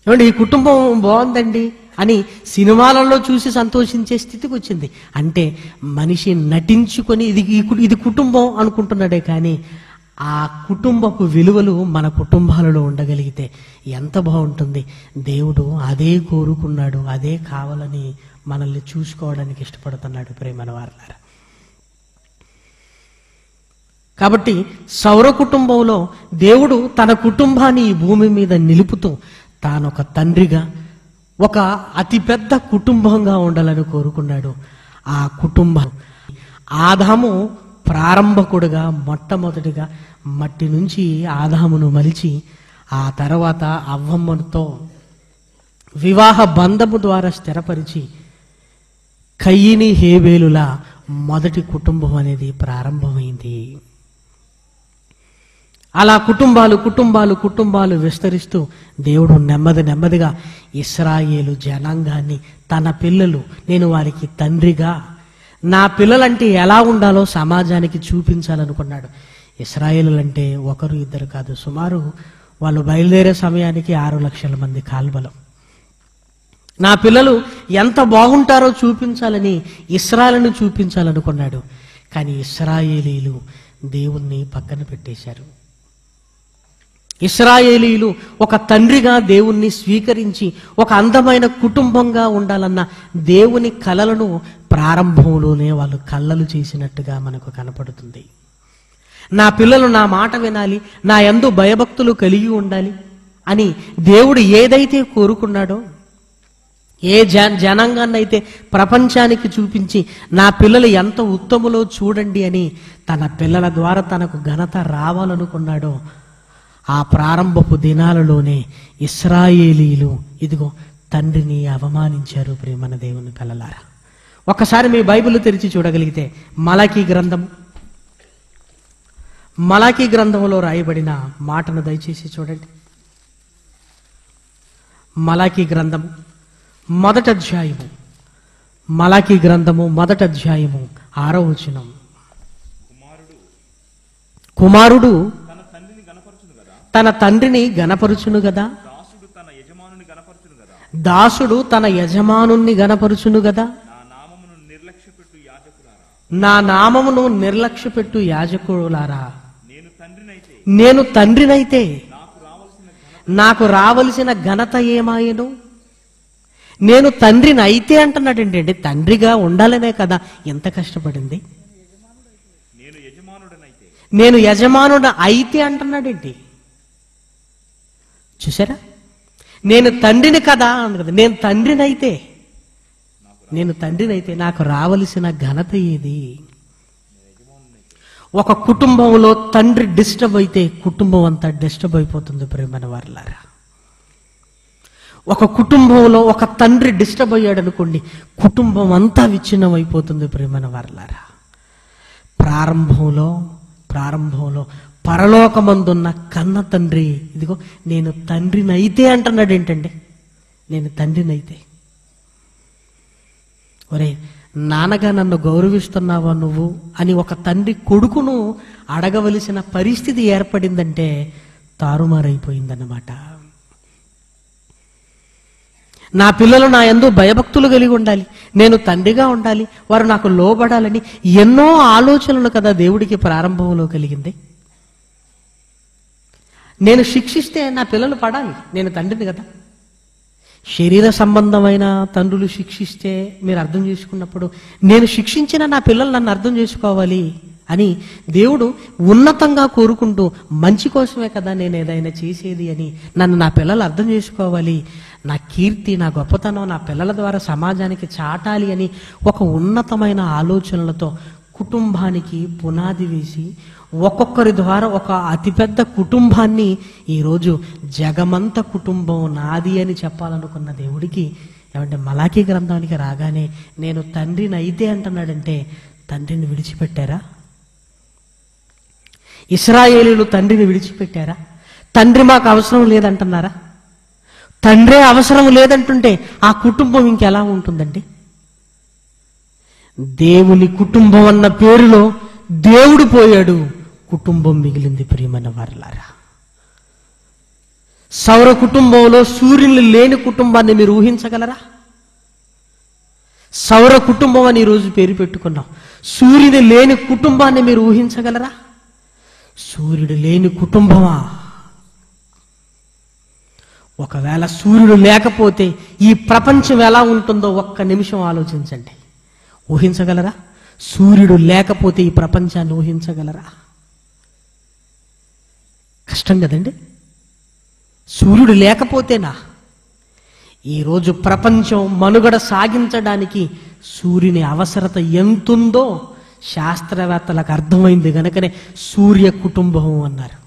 ఏమంటే ఈ కుటుంబం బాగుందండి అని సినిమాలలో చూసి సంతోషించే స్థితికి వచ్చింది. అంటే మనిషి నటించుకొని ఇది కుటుంబం అనుకుంటున్నాడే, కానీ ఆ కుటుంబపు విలువలు మన కుటుంబాలలో ఉండగలిగితే ఎంత బాగుంటుంది. దేవుడు అదే కోరుకున్నాడు, అదే కావాలని మనల్ని చూసుకోవడానికి ఇష్టపడుతున్నాడు. ప్రేమన వారలారా, కాబట్టి సౌర కుటుంబంలో దేవుడు తన కుటుంబాన్ని ఈ భూమి మీద నిలుపుతూ తానొక తండ్రిగా ఒక అతిపెద్ద కుటుంబంగా ఉండాలని కోరుకున్నాడు. ఆ కుటుంబం ఆదాము ప్రారంభకుడుగా మొట్టమొదటిగా మట్టి నుంచి ఆదామును మలిచి ఆ తర్వాత అవ్వమ్మతో వివాహ బంధము ద్వారా స్థిరపరిచి కయ్యిని హేబేలుల మొదటి కుటుంబం అనేది ప్రారంభమైంది. అలా కుటుంబాలు విస్తరిస్తూ దేవుడు నెమ్మదిగా ఇశ్రాయేలు జనాంగాన్ని తన పిల్లలు, నేను వారికి తండ్రిగా నా పిల్లలంటే ఎలా ఉండాలో సమాజానికి చూపించాలనుకున్నాడు. ఇశ్రాయేలులంటే ఒకరు ఇద్దరు కాదు, సుమారు వాళ్ళు బయలుదేరే సమయానికి 6 లక్షల మంది కాల్బలం. నా పిల్లలు ఎంత బాగుంటారో చూపించాలని ఇశ్రాయేలును చూపించాలనుకున్నాడు. కానీ ఇశ్రాయేలీలు దేవుణ్ణి పక్కన పెట్టేశారు. ఇశ్రాయేలీలు ఒక తండ్రిగా దేవుణ్ణి స్వీకరించి ఒక అందమైన కుటుంబంగా ఉండాలన్న దేవుని కలలను ప్రారంభంలోనే వాళ్ళు కళ్ళలు చేసినట్టుగా మనకు కనపడుతుంది. నా పిల్లలు నా మాట వినాలి, నా యందు భయభక్తులు కలిగి ఉండాలి అని దేవుడు ఏదైతే కోరుకున్నాడో, ఏ జనాంగాన్నైతే ప్రపంచానికి చూపించి నా పిల్లలు ఎంత ఉత్తములో చూడండి అని తన పిల్లల ద్వారా తనకు ఘనత రావాలనుకున్నాడో, ఆ ప్రారంభపు దినాలలోనే ఇశ్రాయేలీలు ఇదిగో తండ్రిని అవమానించారు. ప్రేమన దేవుని పిల్లలారా, ఒక్కసారి మీ బైబిల్ తెరిచి చూడగలిగితే మలాకీ గ్రంథంలో రాయబడిన మాటను దయచేసి చూడండి. మలాకీ గ్రంథం మొదటి అధ్యాయము, మలాకీ గ్రంథము మొదటి అధ్యాయము 6వ వచనం. కుమారుడు తన తండ్రిని గణపరుచును గదా, దాసుడు తన యజమానుణ్ణి గణపరుచును గదా, నా నామమును నిర్లక్ష్యపెట్టు యాజకులారా, నేను తండ్రినైతే నాకు రావలసిన ఘనత ఏమాయను? నేను తండ్రిని అయితే అంటున్నాడు ఏంటంటే, తండ్రిగా ఉండాలనే కదా ఎంత కష్టపడింది. నేను యజమానుడు అయితే అంటున్నాడేంటి? చూసారా, నేను తండ్రిని కదా అన్న కదా. నేను తండ్రినైతే నాకు రావలసిన ఘనత ఏది? ఒక కుటుంబంలో తండ్రి డిస్టర్బ్ అయితే కుటుంబం అంతా డిస్టర్బ్ అయిపోతుంది. ప్రేమన వారలారా, ఒక కుటుంబంలో ఒక తండ్రి డిస్టర్బ్ అయ్యాడు అనుకోండి, కుటుంబం అంతా విచ్ఛిన్నం అయిపోతుంది. ప్రేమన వారలారా, ప్రారంభంలో పరలోకమందున్న కన్న తండ్రి ఇదిగో నేను తండ్రినైతే అంటున్నాడు. ఏంటంటే నేను తండ్రినైతే, ఒరే నాన్నగా నన్ను గౌరవిస్తున్నావా నువ్వు అని ఒక తండ్రి కొడుకును అడగవలసిన పరిస్థితి ఏర్పడిందంటే తారుమారైపోయిందన్నమాట. నా పిల్లలు నా యందు భయభక్తులు కలిగి ఉండాలి, నేను తండ్రిగా ఉండాలి, వారు నాకు లోబడాలని ఎన్నో ఆలోచనలు కదా దేవుడికి ప్రారంభంలో కలిగింది. నేను శిక్షిస్తే నా పిల్లలు పడాలి, నేను తండ్రిని కదా. శరీర సంబంధమైన తండ్రులు శిక్షిస్తే మీరు అర్థం చేసుకున్నప్పుడు, నేను శిక్షించిన నా పిల్లలు నన్ను అర్థం చేసుకోవాలి అని దేవుడు ఉన్నతంగా కోరుకుంటూ మంచి కోసమే కదా నేను ఏదైనా చేసేది అని నన్ను నా పిల్లలు అర్థం చేసుకోవాలి, నా కీర్తి నా గొప్పతనం నా పిల్లల ద్వారా సమాజానికి చాటాలి అని ఒక ఉన్నతమైన ఆలోచనలతో కుటుంబానికి పునాది వేసి ఒక్కొక్కరి ద్వారా ఒక అతిపెద్ద కుటుంబాన్ని ఈరోజు జగమంత కుటుంబం నాది అని చెప్పాలనుకున్న దేవుడికి ఏమంటే మలాకీ గ్రంథానికి రాగానే నేను తండ్రిని అయితే అంటున్నాడంటే తండ్రిని విడిచిపెట్టారా? ఇశ్రాయేలీయులు తండ్రిని విడిచిపెట్టారా? తండ్రి మాకు అవసరం లేదంటున్నారా? తండ్రే అవసరం లేదంటుంటే ఆ కుటుంబం ఇంకెలా ఉంటుందండి? దేవుని కుటుంబం అన్న పేరులో దేవుడు పోయాడు, కుటుంబం మిగిలింది. ప్రియమైన వారలారా, సౌర కుటుంబంలో సూర్యుని లేని కుటుంబాన్ని మీరు ఊహించగలరా? సౌర కుటుంబం అని ఈరోజు పేరు పెట్టుకున్నాం. సూర్యుని లేని కుటుంబాన్ని మీరు ఊహించగలరా? సూర్యుడు లేని కుటుంబమా? ఒకవేళ సూర్యుడు లేకపోతే ఈ ప్రపంచం ఎలా ఉంటుందో ఒక్క నిమిషం ఆలోచించండి. ఊహించగలరా? సూర్యుడు లేకపోతే ఈ ప్రపంచాన్ని ఊహించగలరా? కష్టం కదండి. సూర్యుడు లేకపోతేనా? ఈరోజు ప్రపంచం మనుగడ సాగించడానికి సూర్యుని అవసరత ఎంతుందో శాస్త్రవేత్తలకు అర్థమైంది గనుకనే సూర్య కుటుంబం అన్నారు.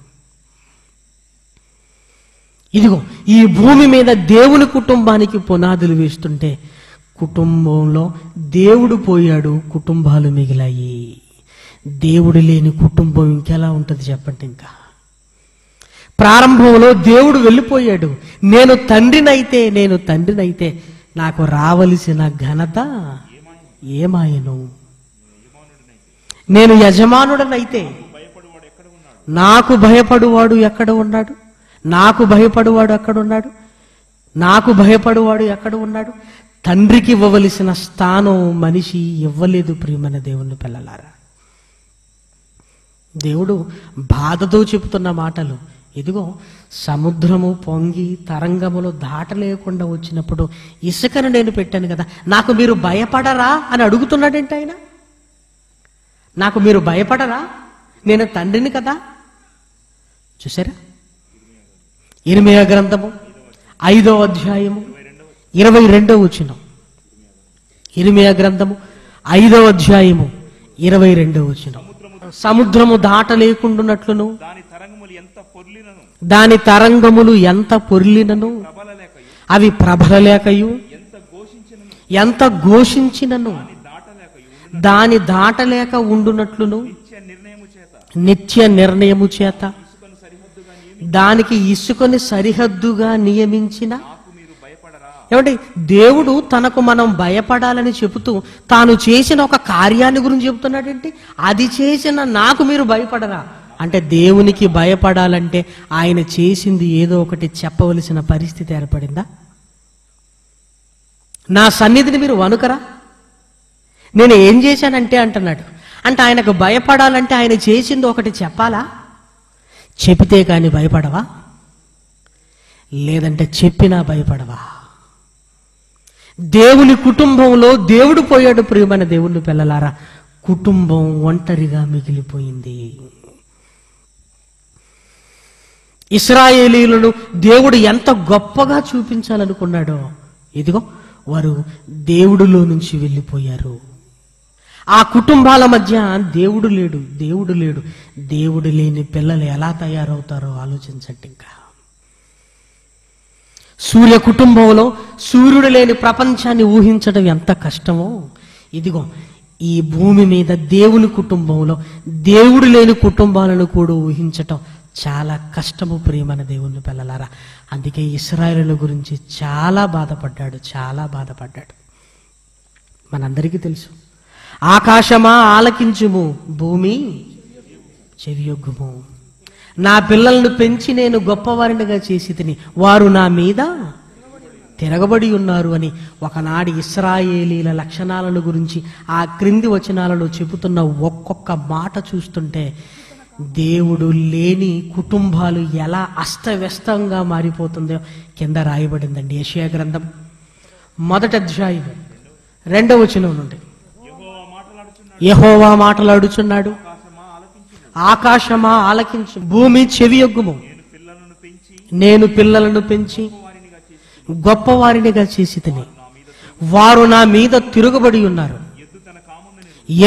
ఇదిగో ఈ భూమి మీద దేవుని కుటుంబానికి పునాదులు వేస్తుంటే కుటుంబంలో దేవుడు పోయాడు, కుటుంబాలు మిగిలాయి. దేవుడు లేని కుటుంబం ఇంకెలా ఉంటుంది చెప్పండి? ఇంకా ప్రారంభంలో దేవుడు వెళ్ళిపోయాడు. నేను తండ్రినైతే నాకు రావలసిన ఘనత ఏమాయను? నేను యజమానుడనైతే నాకు భయపడువాడు ఎక్కడ ఉన్నాడు? నాకు భయపడువాడు ఎక్కడ ఉన్నాడు? తండ్రికి ఇవ్వవలసిన స్థానం మనిషి ఇవ్వలేదు. ప్రియమైన దేవుని పిల్లలారా, దేవుడు బాధతో చెబుతున్న మాటలు. ఇదిగో సముద్రము పొంగి తరంగములు దాటలేకుండా వచ్చినప్పుడు ఇసుకను నేను పెట్టాను కదా, నాకు మీరు భయపడరా అని అడుగుతున్నాడంటే ఆయన. నాకు మీరు భయపడరా? నేను తండ్రిని కదా. చూసారా? ఇర్మియా గ్రంథము 5వ అధ్యాయము 22వ వచనం. ఇర్మియా గ్రంథము 5వ అధ్యాయము 22వ వచనం. సముద్రము దాటలేకుండునట్లును దాని తరంగములు ఎంత పొర్లినను అవి ప్రబలలేకయు ఎంత ఘోషించినను దాని దాటలేక ఉండునట్లును నిత్య నిర్ణయము చేత దానికి ఇసుకని సరిహద్దుగా నియమించిన. ఏమంటే దేవుడు తనకు మనం భయపడాలని చెబుతూ తాను చేసిన ఒక కార్యాన్ని గురించి చెబుతున్నాడంటే, అది చేసిన నాకు మీరు భయపడరా అంటే దేవునికి భయపడాలంటే ఆయన చేసింది ఏదో ఒకటి చెప్పవలసిన పరిస్థితి ఏర్పడిందా? నా సన్నిధిని మీరు వణుకరా? నేను ఏం చేశానంటే అంటున్నాడు. అంటే ఆయనకు భయపడాలంటే ఆయన చేసింది ఒకటి చెప్పాలా? చెబితే కానీ భయపడవా? లేదంటే చెప్పినా భయపడవా? దేవుని కుటుంబంలో దేవుడు పోయాడు. ప్రియమైన దేవుని పిల్లలారా, కుటుంబం ఒంటరిగా మిగిలిపోయింది. ఇశ్రాయేలీయులను దేవుడు ఎంత గొప్పగా చూపించాలనుకున్నాడో, ఇదిగో వారు దేవుడిలో నుంచి వెళ్ళిపోయారు. ఆ కుటుంబాల మధ్య దేవుడు లేడు. దేవుడు లేని పిల్లలు ఎలా తయారవుతారో ఆలోచించండి. ఇంకా సూర్య కుటుంబంలో సూర్యుడు లేని ప్రపంచాన్ని ఊహించడం ఎంత కష్టమో, ఇదిగో ఈ భూమి మీద దేవుని కుటుంబంలో దేవుడు లేని కుటుంబాలను కూడా ఊహించటం చాలా కష్టము. ప్రియమైన దేవుని పిల్లలారా, అందుకే ఇశ్రాయేలుల గురించి చాలా బాధపడ్డాడు. మనందరికీ తెలుసు. ఆకాశమా ఆలకించుము, భూమి చెవియొగ్గుము. నా పిల్లలను పెంచి నేను గొప్పవారినిగా చేసి తిని వారు నా మీద తిరగబడి ఉన్నారు అని ఒకనాడు ఇశ్రాయేలీల లక్షణాలను గురించి ఆ క్రింది వచనాలలో చెబుతున్న ఒక్కొక్క మాట చూస్తుంటే దేవుడు లేని కుటుంబాలు ఎలా అస్తవ్యస్తంగా మారిపోతుందో కింద రాయబడిందండి. యెషయా గ్రంథం 1వ అధ్యాయం 2వ వచనం నుండి. యెహోవా మాటలాడుచున్నాడు, ఆకాశమా ఆలకించు, భూమి చెవియొగ్గుము. నేను పిల్లలను పెంచి గొప్పవారినిగా చేసి తిని వారు నా మీద తిరుగుబడి ఉన్నారు.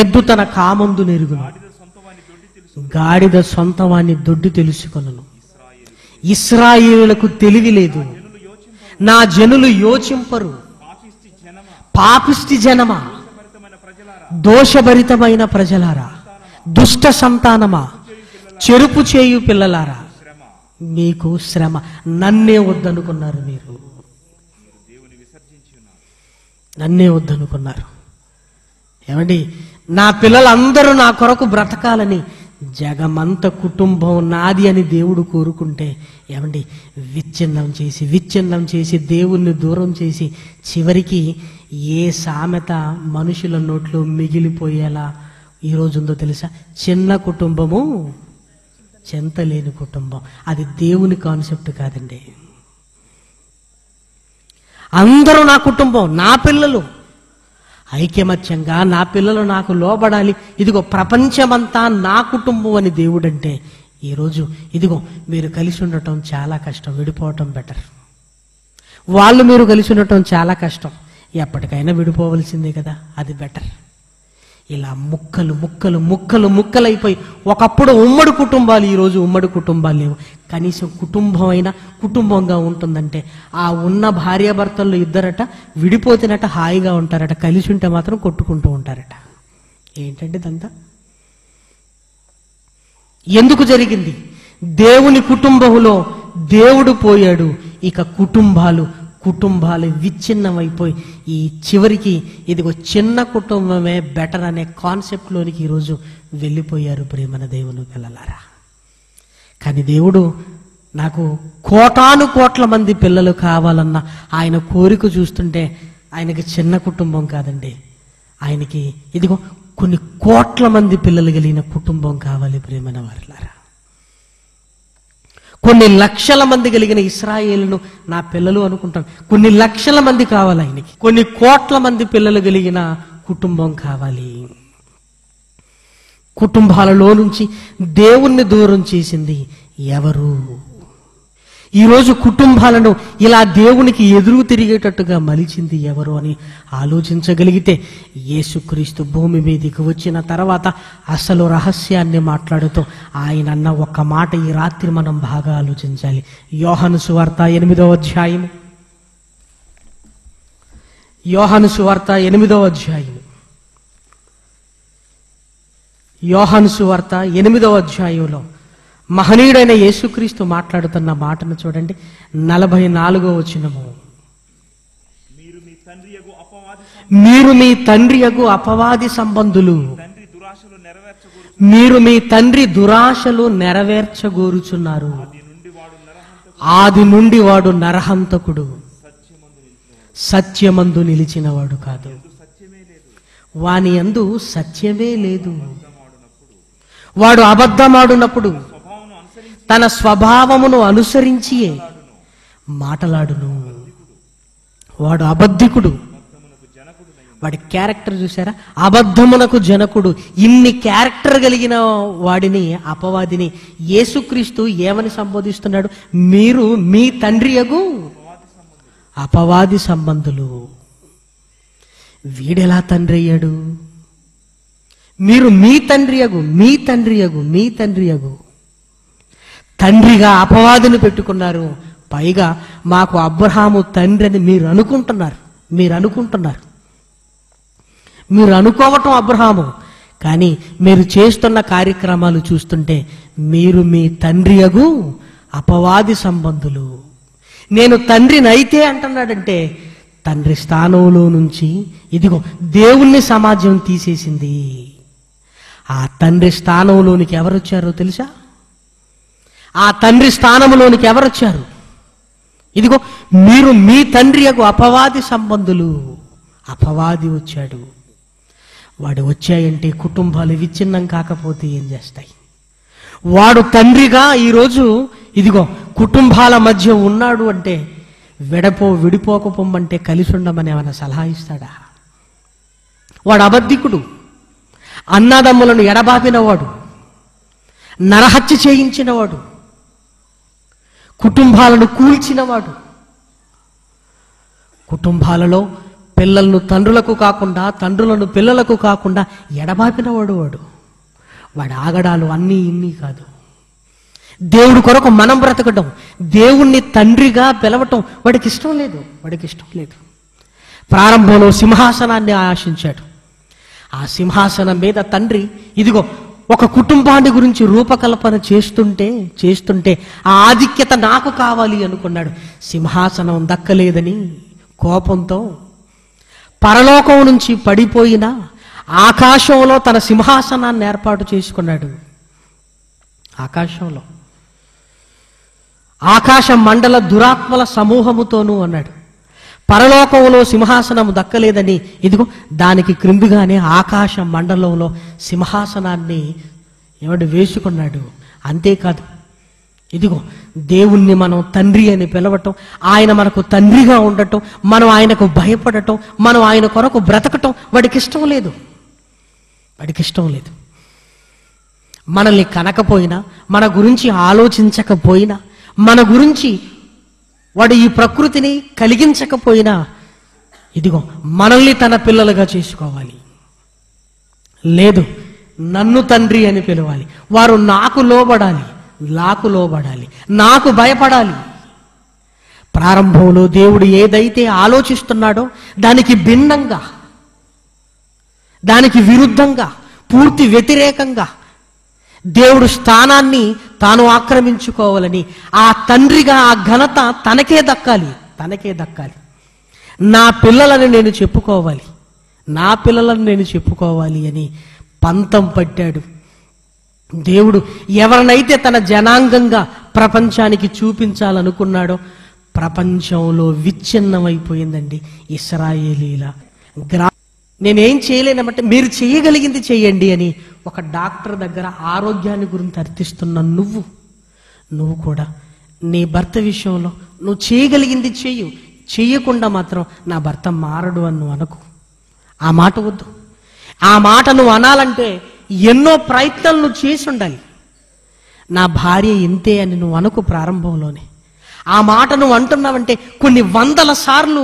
ఎద్దు తన కామందు నెరుగును, గాడిద సొంతవాన్ని దొడ్డి తెలుసుకొనును. ఇశ్రాయేలులకు తెలివి లేదు, నా జనులు యోచింపరు. పాపిష్టి జనమా, దోషభరితమైన ప్రజలారా, దుష్ట సంతానమా, చెరుపు చేయు పిల్లలారా, మీకు శ్రమ. నన్నే వద్దనుకున్నారు, మీరు నన్నే వద్దనుకున్నారు. ఏమండి, నా పిల్లలందరూ నా కొరకు బ్రతకాలని జగమంత కుటుంబం నాది అని దేవుడు కోరుకుంటే, ఏమండి, విచ్ఛిన్నం చేసి దేవుణ్ణి దూరం చేసి చివరికి ఏ సామెత మనుషుల నోట్లో మిగిలిపోయేలా ఈరోజు ఉందో తెలుసా? చిన్న కుటుంబము చింతలేని కుటుంబం. అది దేవుని కాన్సెప్ట్ కాదండి. అందరూ నా కుటుంబం, నా పిల్లలు ఐక్యమత్యంగా, నా పిల్లలు నాకు లోబడాలి. ఇదిగో ప్రపంచమంతా నా కుటుంబం అని దేవుడంటే, ఈరోజు ఇదిగో మీరు కలిసి ఉండటం చాలా కష్టం, విడిపోవటం బెటర్. వాళ్ళు మీరు కలిసి ఉండటం చాలా కష్టం, ఎప్పటికైనా విడిపోవలసిందే కదా, అది బెటర్. ఇలా ముక్కలు ముక్కలు ముక్కలు ముక్కలైపోయి ఒకప్పుడు ఉమ్మడి కుటుంబాలు, ఈరోజు ఉమ్మడి కుటుంబాలు లేవు. కనీసం కుటుంబం అయినా కుటుంబంగా ఉంటుందంటే ఆ ఉన్న భార్యాభర్తల్లో ఇద్దరట విడిపోతేనట హాయిగా ఉంటారట, కలిసి ఉంటే మాత్రం కొట్టుకుంటూ ఉంటారట. ఏంటంటే ఇదంతా ఎందుకు జరిగింది? దేవుని కుటుంబంలో దేవుడు పోయాడు, ఇక కుటుంబాలు విచ్ఛిన్నమైపోయి ఈ చివరికి ఇదిగో చిన్న కుటుంబమే బెటర్ అనే కాన్సెప్ట్లోనికి ఈరోజు వెళ్ళిపోయారు ప్రేమన దేవుని పిల్లలారా. కానీ దేవుడు నాకు కోటాను కోట్ల మంది పిల్లలు కావాలన్న ఆయన కోరిక చూస్తుంటే ఆయనకి చిన్న కుటుంబం కాదండి, ఆయనకి ఇదిగో కొన్ని కోట్ల మంది పిల్లలు కలిగిన కుటుంబం కావాలి ప్రేమన వారులారా. కొన్ని లక్షల మంది కలిగిన ఇశ్రాయేలును నా పిల్లలు అనుకుంటాను. కొన్ని లక్షల మంది కావాలి ఆయనకి. కొన్ని కోట్ల మంది పిల్లలు కలిగిన కుటుంబం కావాలి. కుటుంబాలలో నుంచి దేవుణ్ణి దూరం చేసింది ఎవరు? ఈరోజు కుటుంబాలను ఇలా దేవునికి ఎదురు తిరిగేటట్టుగా మలిచింది ఎవరు అని ఆలోచించగలిగితే, యేసుక్రీస్తు భూమి మీదకి వచ్చిన తర్వాత అసలు రహస్యాన్ని మాట్లాడుతూ ఆయన అన్న ఒక్క మాట ఈ రాత్రి మనం బాగా ఆలోచించాలి. యోహాను సువార్త 8వ అధ్యాయం, యోహాను సువార్త 8వ అధ్యాయం, యోహాను సువార్త 8వ అధ్యాయంలో మహనీయుడైన యేసుక్రీస్తు మాట్లాడుతున్న మాటను చూడండి. 44వ వచనము, మీరు మీ తండ్రియగు అపవాది సంబంధులు, మీరు మీ తండ్రి దురాశలు నెరవేర్చగోరుచున్నారు. ఆది నుండి వాడు నరహంతకుడు, సత్యమందు నిలిచినవాడు కాదు. వాని యందు సత్యమే లేదు. వాడు అబద్ధమాడునప్పుడు తన స్వభావమును అనుసరించి మాటలాడును. వాడు అబద్ధికుడు. వాడి క్యారెక్టర్ చూసారా? అబద్ధమునకు జనకుడు. ఇన్ని క్యారెక్టర్ కలిగిన వాడిని, అపవాదిని యేసుక్రీస్తు ఏమని సంబోధిస్తున్నాడు? మీరు మీ తండ్రియగు అపవాది సంబంధులు. వీడెలా తండ్రి అయ్యాడు? మీరు మీ తండ్రియగు తండ్రిగా అపవాదిని పెట్టుకున్నారు. పైగా మాకు అబ్రహాము తండ్రి అని మీరు అనుకోవటం అబ్రహాము. కానీ మీరు చేస్తున్న కార్యక్రమాలు చూస్తుంటే మీరు మీ తండ్రియగు అపవాది సంబంధులు. నేను తండ్రిని అయితే అంటున్నాడంటే తండ్రి స్థానంలో నుంచి ఇదిగో దేవుణ్ణి సమాజం తీసేసింది. ఆ తండ్రి స్థానంలోనికి ఎవరొచ్చారో తెలుసా? ఆ తండ్రి స్థానంలోనికి ఎవరొచ్చారు? ఇదిగో మీరు మీ తండ్రియగు అపవాది సంబంధులు. అపవాది వచ్చాడు. వాడు వచ్చాయంటే కుటుంబాలు విచ్ఛిన్నం కాకపోతే ఏం చేస్తాయి? వాడు తండ్రిగా ఈరోజు ఇదిగో కుటుంబాల మధ్య ఉన్నాడు అంటే విడిపోకపోమ్మంటే కలిసి ఉండమని ఏమైనా సలహా ఇస్తాడా? వాడు అబద్ధికుడు, అన్నదమ్ములను ఎడబాపినవాడు, నరహత్య చేయించినవాడు, కుటుంబాలను కూల్చినవాడు, కుటుంబాలలో పిల్లలను తండ్రులకు కాకుండా తండ్రులను పిల్లలకు కాకుండా ఎడబాపినవాడు వాడు ఆగడాలు అన్నీ ఇన్ని కాదు. దేవుడి కొరకు మనం బ్రతకడం, దేవుణ్ణి తండ్రిగా పిలవటం వాడికి ఇష్టం లేదు. ప్రారంభంలో సింహాసనాన్ని ఆశించాడు. ఆ సింహాసనం మీద తండ్రి ఇదిగో ఒక కుటుంబాన్ని గురించి రూపకల్పన చేస్తుంటే ఆ ఆధిక్యత నాకు కావాలి అనుకున్నాడు. సింహాసనం దక్కలేదని కోపంతో పరలోకం నుంచి పడిపోయిన ఆకాశంలో తన సింహాసనాన్ని ఏర్పాటు చేసుకున్నాడు. ఆకాశంలో ఆకాశ మండల దురాత్మల సమూహముతోనూ అన్నాడు. పరలోకంలో సింహాసనం దక్కలేదని ఇదిగో దానికి క్రిందిగానే ఆకాశ మండలంలో సింహాసనాన్ని వేసుకున్నాడు. అంతేకాదు, ఇదిగో దేవుణ్ణి మనం తండ్రి అని పిలవటం, ఆయన మనకు తండ్రిగా ఉండటం, మనం ఆయనకు భయపడటం, మనం ఆయన కొరకు బ్రతకటం వాడికి ఇష్టం లేదు. మనల్ని కనకపోయినా, మన గురించి ఆలోచించకపోయినా, మన గురించి వాడు ఈ ప్రకృతిని కలిగించకపోయినా ఇదిగో మనల్ని తన పిల్లలుగా చేసుకోవాలి. లేదు, నన్ను తండ్రి అని పిలవాలి. వారు నాకు లోబడాలి, నాకు భయపడాలి. ప్రారంభంలో దేవుడు ఏదైతే ఆలోచిస్తున్నాడో దానికి భిన్నంగా, దానికి విరుద్ధంగా, పూర్తి వ్యతిరేకంగా దేవుడు స్థానాన్ని తాను ఆక్రమించుకోవాలని, ఆ తండ్రిగా ఆ ఘనత తనకే దక్కాలి. నా పిల్లలను నేను చెప్పుకోవాలి అని పంతం పట్టాడు. దేవుడు ఎవరినైతే తన జనాంగంగా ప్రపంచానికి చూపించాలనుకున్నాడో ప్రపంచంలో విచ్ఛిన్నమైపోయిందండి ఇశ్రాయేలీల. నేనేం చేయలేనమంటే మీరు చేయగలిగింది చేయండి అని ఒక డాక్టర్ దగ్గర ఆరోగ్యాన్ని గురించి అర్థిస్తున్న నువ్వు కూడా నీ భర్త విషయంలో నువ్వు చేయగలిగింది చెయ్యకుండా మాత్రం నా భర్త మారడు అని నువ్వు అనకు. ఆ మాట వద్దు. ఆ మాట నువ్వు అనాలంటే ఎన్నో ప్రయత్నాలు నువ్వు చేసి ఉండాలి. నా భార్య ఇంతే అని నువ్వు అనుకు. ప్రారంభంలోనే ఆ మాట నువ్వు అంటున్నావంటే కొన్ని వందల సార్లు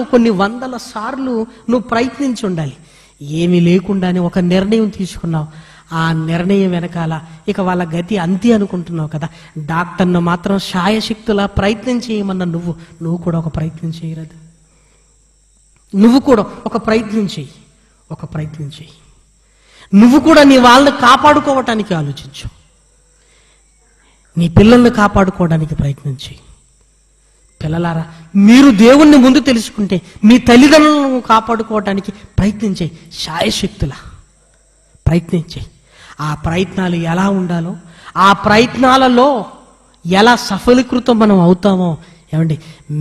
నువ్వు ప్రయత్నించి ఉండాలి. ఏమీ లేకుండానే ఒక నిర్ణయం తీసుకున్నావు. ఆ నిర్ణయం వెనకాల ఇక వాళ్ళ గతి అంతే అనుకుంటున్నావు కదా. డాక్టర్ను మాత్రం శాయశక్తులా ప్రయత్నం చేయమన్నా నువ్వు కూడా ఒక ప్రయత్నం చేయరాదు. నువ్వు కూడా ఒక ప్రయత్నం చెయ్యి. నువ్వు కూడా నీ వాళ్ళని కాపాడుకోవటానికి ఆలోచించు. నీ పిల్లల్ని కాపాడుకోవడానికి ప్రయత్నం చెయ్యి. పిల్లలారా, మీరు దేవుణ్ణి ముందు తెలుసుకుంటే మీ తల్లిదండ్రులను కాపాడుకోవటానికి ప్రయత్నం చేయి. శాయశక్తులా ప్రయత్నం చేయి. ఆ ప్రయత్నాలు ఎలా ఉండాలో, ఆ ప్రయత్నాలలో ఎలా సఫలీకృతం మనం అవుతామో ఏమండి,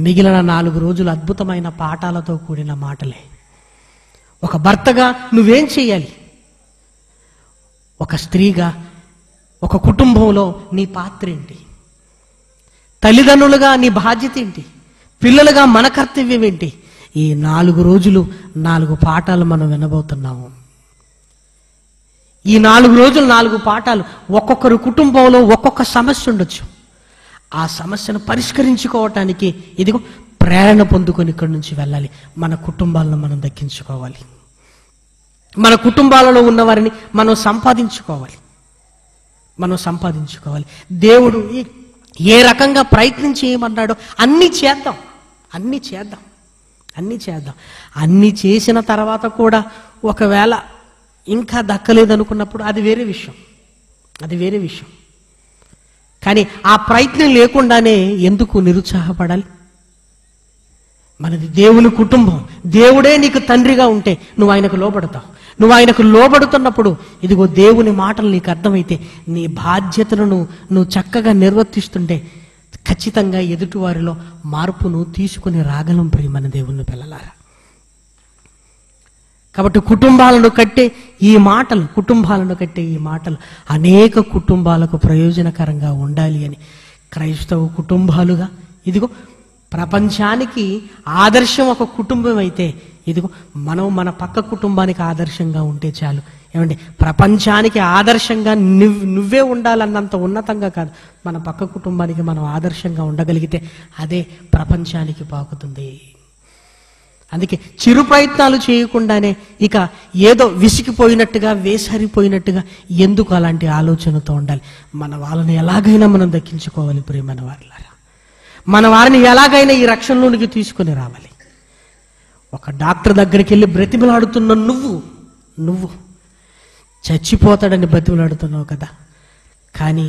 మిగిలిన 4 రోజులు అద్భుతమైన పాఠాలతో కూడిన మాటలే. ఒక భర్తగా నువ్వేం చేయాలి, ఒక స్త్రీగా ఒక కుటుంబంలో నీ పాత్ర ఏంటి, తల్లిదండ్రులుగా నీ బాధ్యత ఏంటి, పిల్లలుగా మన కర్తవ్యం ఏంటి, ఈ 4 రోజులు 4 పాఠాలు మనం వినబోతున్నాము. ఈ 4 రోజులు 4 పాఠాలు. ఒక్కొక్కరు కుటుంబంలో ఒక్కొక్క సమస్య ఉండొచ్చు. ఆ సమస్యను పరిష్కరించుకోవటానికి ఇదిగో ప్రేరణ పొందుకొని ఇక్కడి నుంచి వెళ్ళాలి. మన కుటుంబాలను మనం దక్కించుకోవాలి. మన కుటుంబాలలో ఉన్నవారిని మనం సంపాదించుకోవాలి. దేవుడు ఏ రకంగా ప్రయత్నం చేయమన్నాడో అన్నీ చేద్దాం. అన్నీ చేసిన తర్వాత కూడా ఒకవేళ ఇంకా దక్కలేదనుకున్నప్పుడు అది వేరే విషయం. కానీ ఆ ప్రయత్నం లేకుండానే ఎందుకు నిరుత్సాహపడాలి? మనది దేవుని కుటుంబం. దేవుడే నీకు తండ్రిగా ఉంటే నువ్వు ఆయనకు లోబడతావు. నువ్వు ఆయనకు లోబడుతున్నప్పుడు ఇదిగో దేవుని మాటలు నీకు అర్థమైతే నీ బాధ్యతలను నువ్వు చక్కగా నిర్వర్తిస్తుంటే ఖచ్చితంగా ఎదుటివారిలో మార్పును తీసుకుని రాగలం. ప్రియమైన దేవుని పిల్లలారా, కాబట్టి కుటుంబాలను కట్టే ఈ మాటలు అనేక కుటుంబాలకు ప్రయోజనకరంగా ఉండాలి అని క్రైస్తవ కుటుంబాలుగా ఇదిగో ప్రపంచానికి ఆదర్శం ఒక కుటుంబం అయితే, ఇదిగో మనం మన పక్క కుటుంబానికి ఆదర్శంగా ఉంటే చాలు. ఏమండి, ప్రపంచానికి ఆదర్శంగా నువ్వే ఉండాలన్నంత ఉన్నతంగా కాదు, మన పక్క కుటుంబానికి మనం ఆదర్శంగా ఉండగలిగితే అదే ప్రపంచానికి పాకుతుంది. అందుకే చిరు ప్రయత్నాలు చేయకుండానే ఇక ఏదో విసిగిపోయినట్టుగా వేసరిపోయినట్టుగా ఎందుకు అలాంటి ఆలోచనతో ఉండాలి? మన వాళ్ళని ఎలాగైనా మనం దక్కించుకోవాలి. ప్రియమైన వారిలారా, మన వారిని ఎలాగైనా ఈ రక్షణలోనికి తీసుకుని రావాలి. ఒక డాక్టర్ దగ్గరికి వెళ్ళి బ్రతిమలాడుతున్న నువ్వు చచ్చిపోతాడని బ్రతిమలాడుతున్నావు కదా, కానీ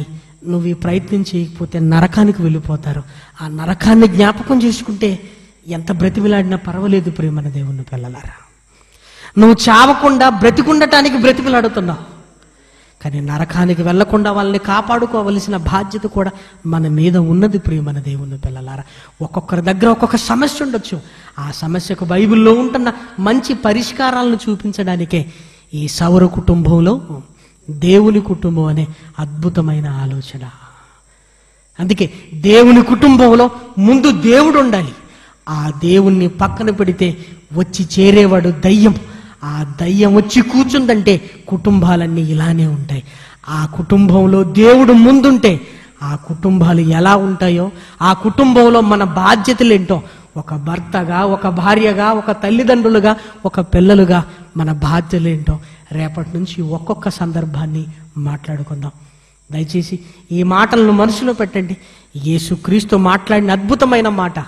నువ్వు ఈ ప్రయత్నం చేయకపోతే నరకానికి వెళ్ళిపోతారు. ఆ నరకాన్ని జ్ఞాపకం చేసుకుంటే ఎంత బ్రతిమలాడినా పర్వాలేదు. ప్రియమైన దేవుని పిల్లలారా, నువ్వు చావకుండా బ్రతికుండటానికి బ్రతిమలాడుతున్నావు, కానీ నరకానికి వెళ్లకుండా వాళ్ళని కాపాడుకోవలసిన బాధ్యత కూడా మన మీద ఉన్నది. ప్రియమైన దేవుని పిల్లలారా, ఒక్కొక్కరి దగ్గర ఒక్కొక్క సమస్య ఉండొచ్చు. ఆ సమస్యకు బైబిల్లో ఉంటున్న మంచి పరిష్కారాలను చూపించడానికే ఈ సౌర కుటుంబంలో దేవుని కుటుంబం అనే అద్భుతమైన ఆలోచన. అందుకే దేవుని కుటుంబంలో ముందు దేవుడు ఉండాలి. ఆ దేవుణ్ణి పక్కన పెడితే వచ్చి చేరేవాడు దయ్యం. ఆ దయ్యం వచ్చి కూర్చుందంటే కుటుంబాలన్నీ ఇలానే ఉంటాయి. ఆ కుటుంబంలో దేవుడు ముందుంటే ఆ కుటుంబాలు ఎలా ఉంటాయో, ఆ కుటుంబంలో మన బాధ్యతలేంటో, ఒక భర్తగా, ఒక భార్యగా, ఒక తల్లిదండ్రులుగా, ఒక పిల్లలుగా మన బాధ్యతలేంటో రేపటి నుంచి ఒక్కొక్క సందర్భాన్ని మాట్లాడుకుందాం. దయచేసి ఈ మాటలను మనసులో పెట్టండి. యేసుక్రీస్తు మాట్లాడిన అద్భుతమైన మాట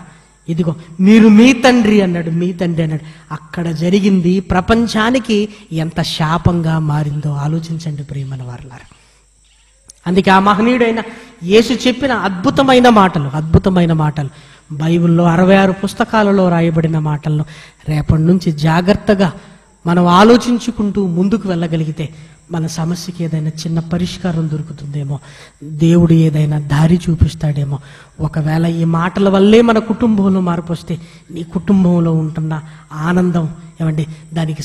ఇదిగో, మీరు మీ తండ్రి అన్నాడు, మీ తండ్రి అన్నాడు. అక్కడ జరిగింది ప్రపంచానికి ఎంత శాపంగా మారిందో ఆలోచించండి ప్రియమైన వారలారా. అందుకే ఆ మహనీయుడైన యేసు చెప్పిన అద్భుతమైన మాటలు బైబిల్లో 66 పుస్తకాలలో రాయబడిన మాటలను రేపటి నుంచి జాగ్రత్తగా మనం ఆలోచించుకుంటూ ముందుకు వెళ్ళగలిగితే మన సమస్యకి ఏదైనా చిన్న పరిష్కారం దొరుకుతుందేమో, దేవుడు ఏదైనా దారి చూపిస్తాడేమో. ఒకవేళ ఈ మాటల వల్లే మన కుటుంబంలో మార్పు వస్తే నీ కుటుంబంలో ఉంటున్న ఆనందం ఏమండి దానికి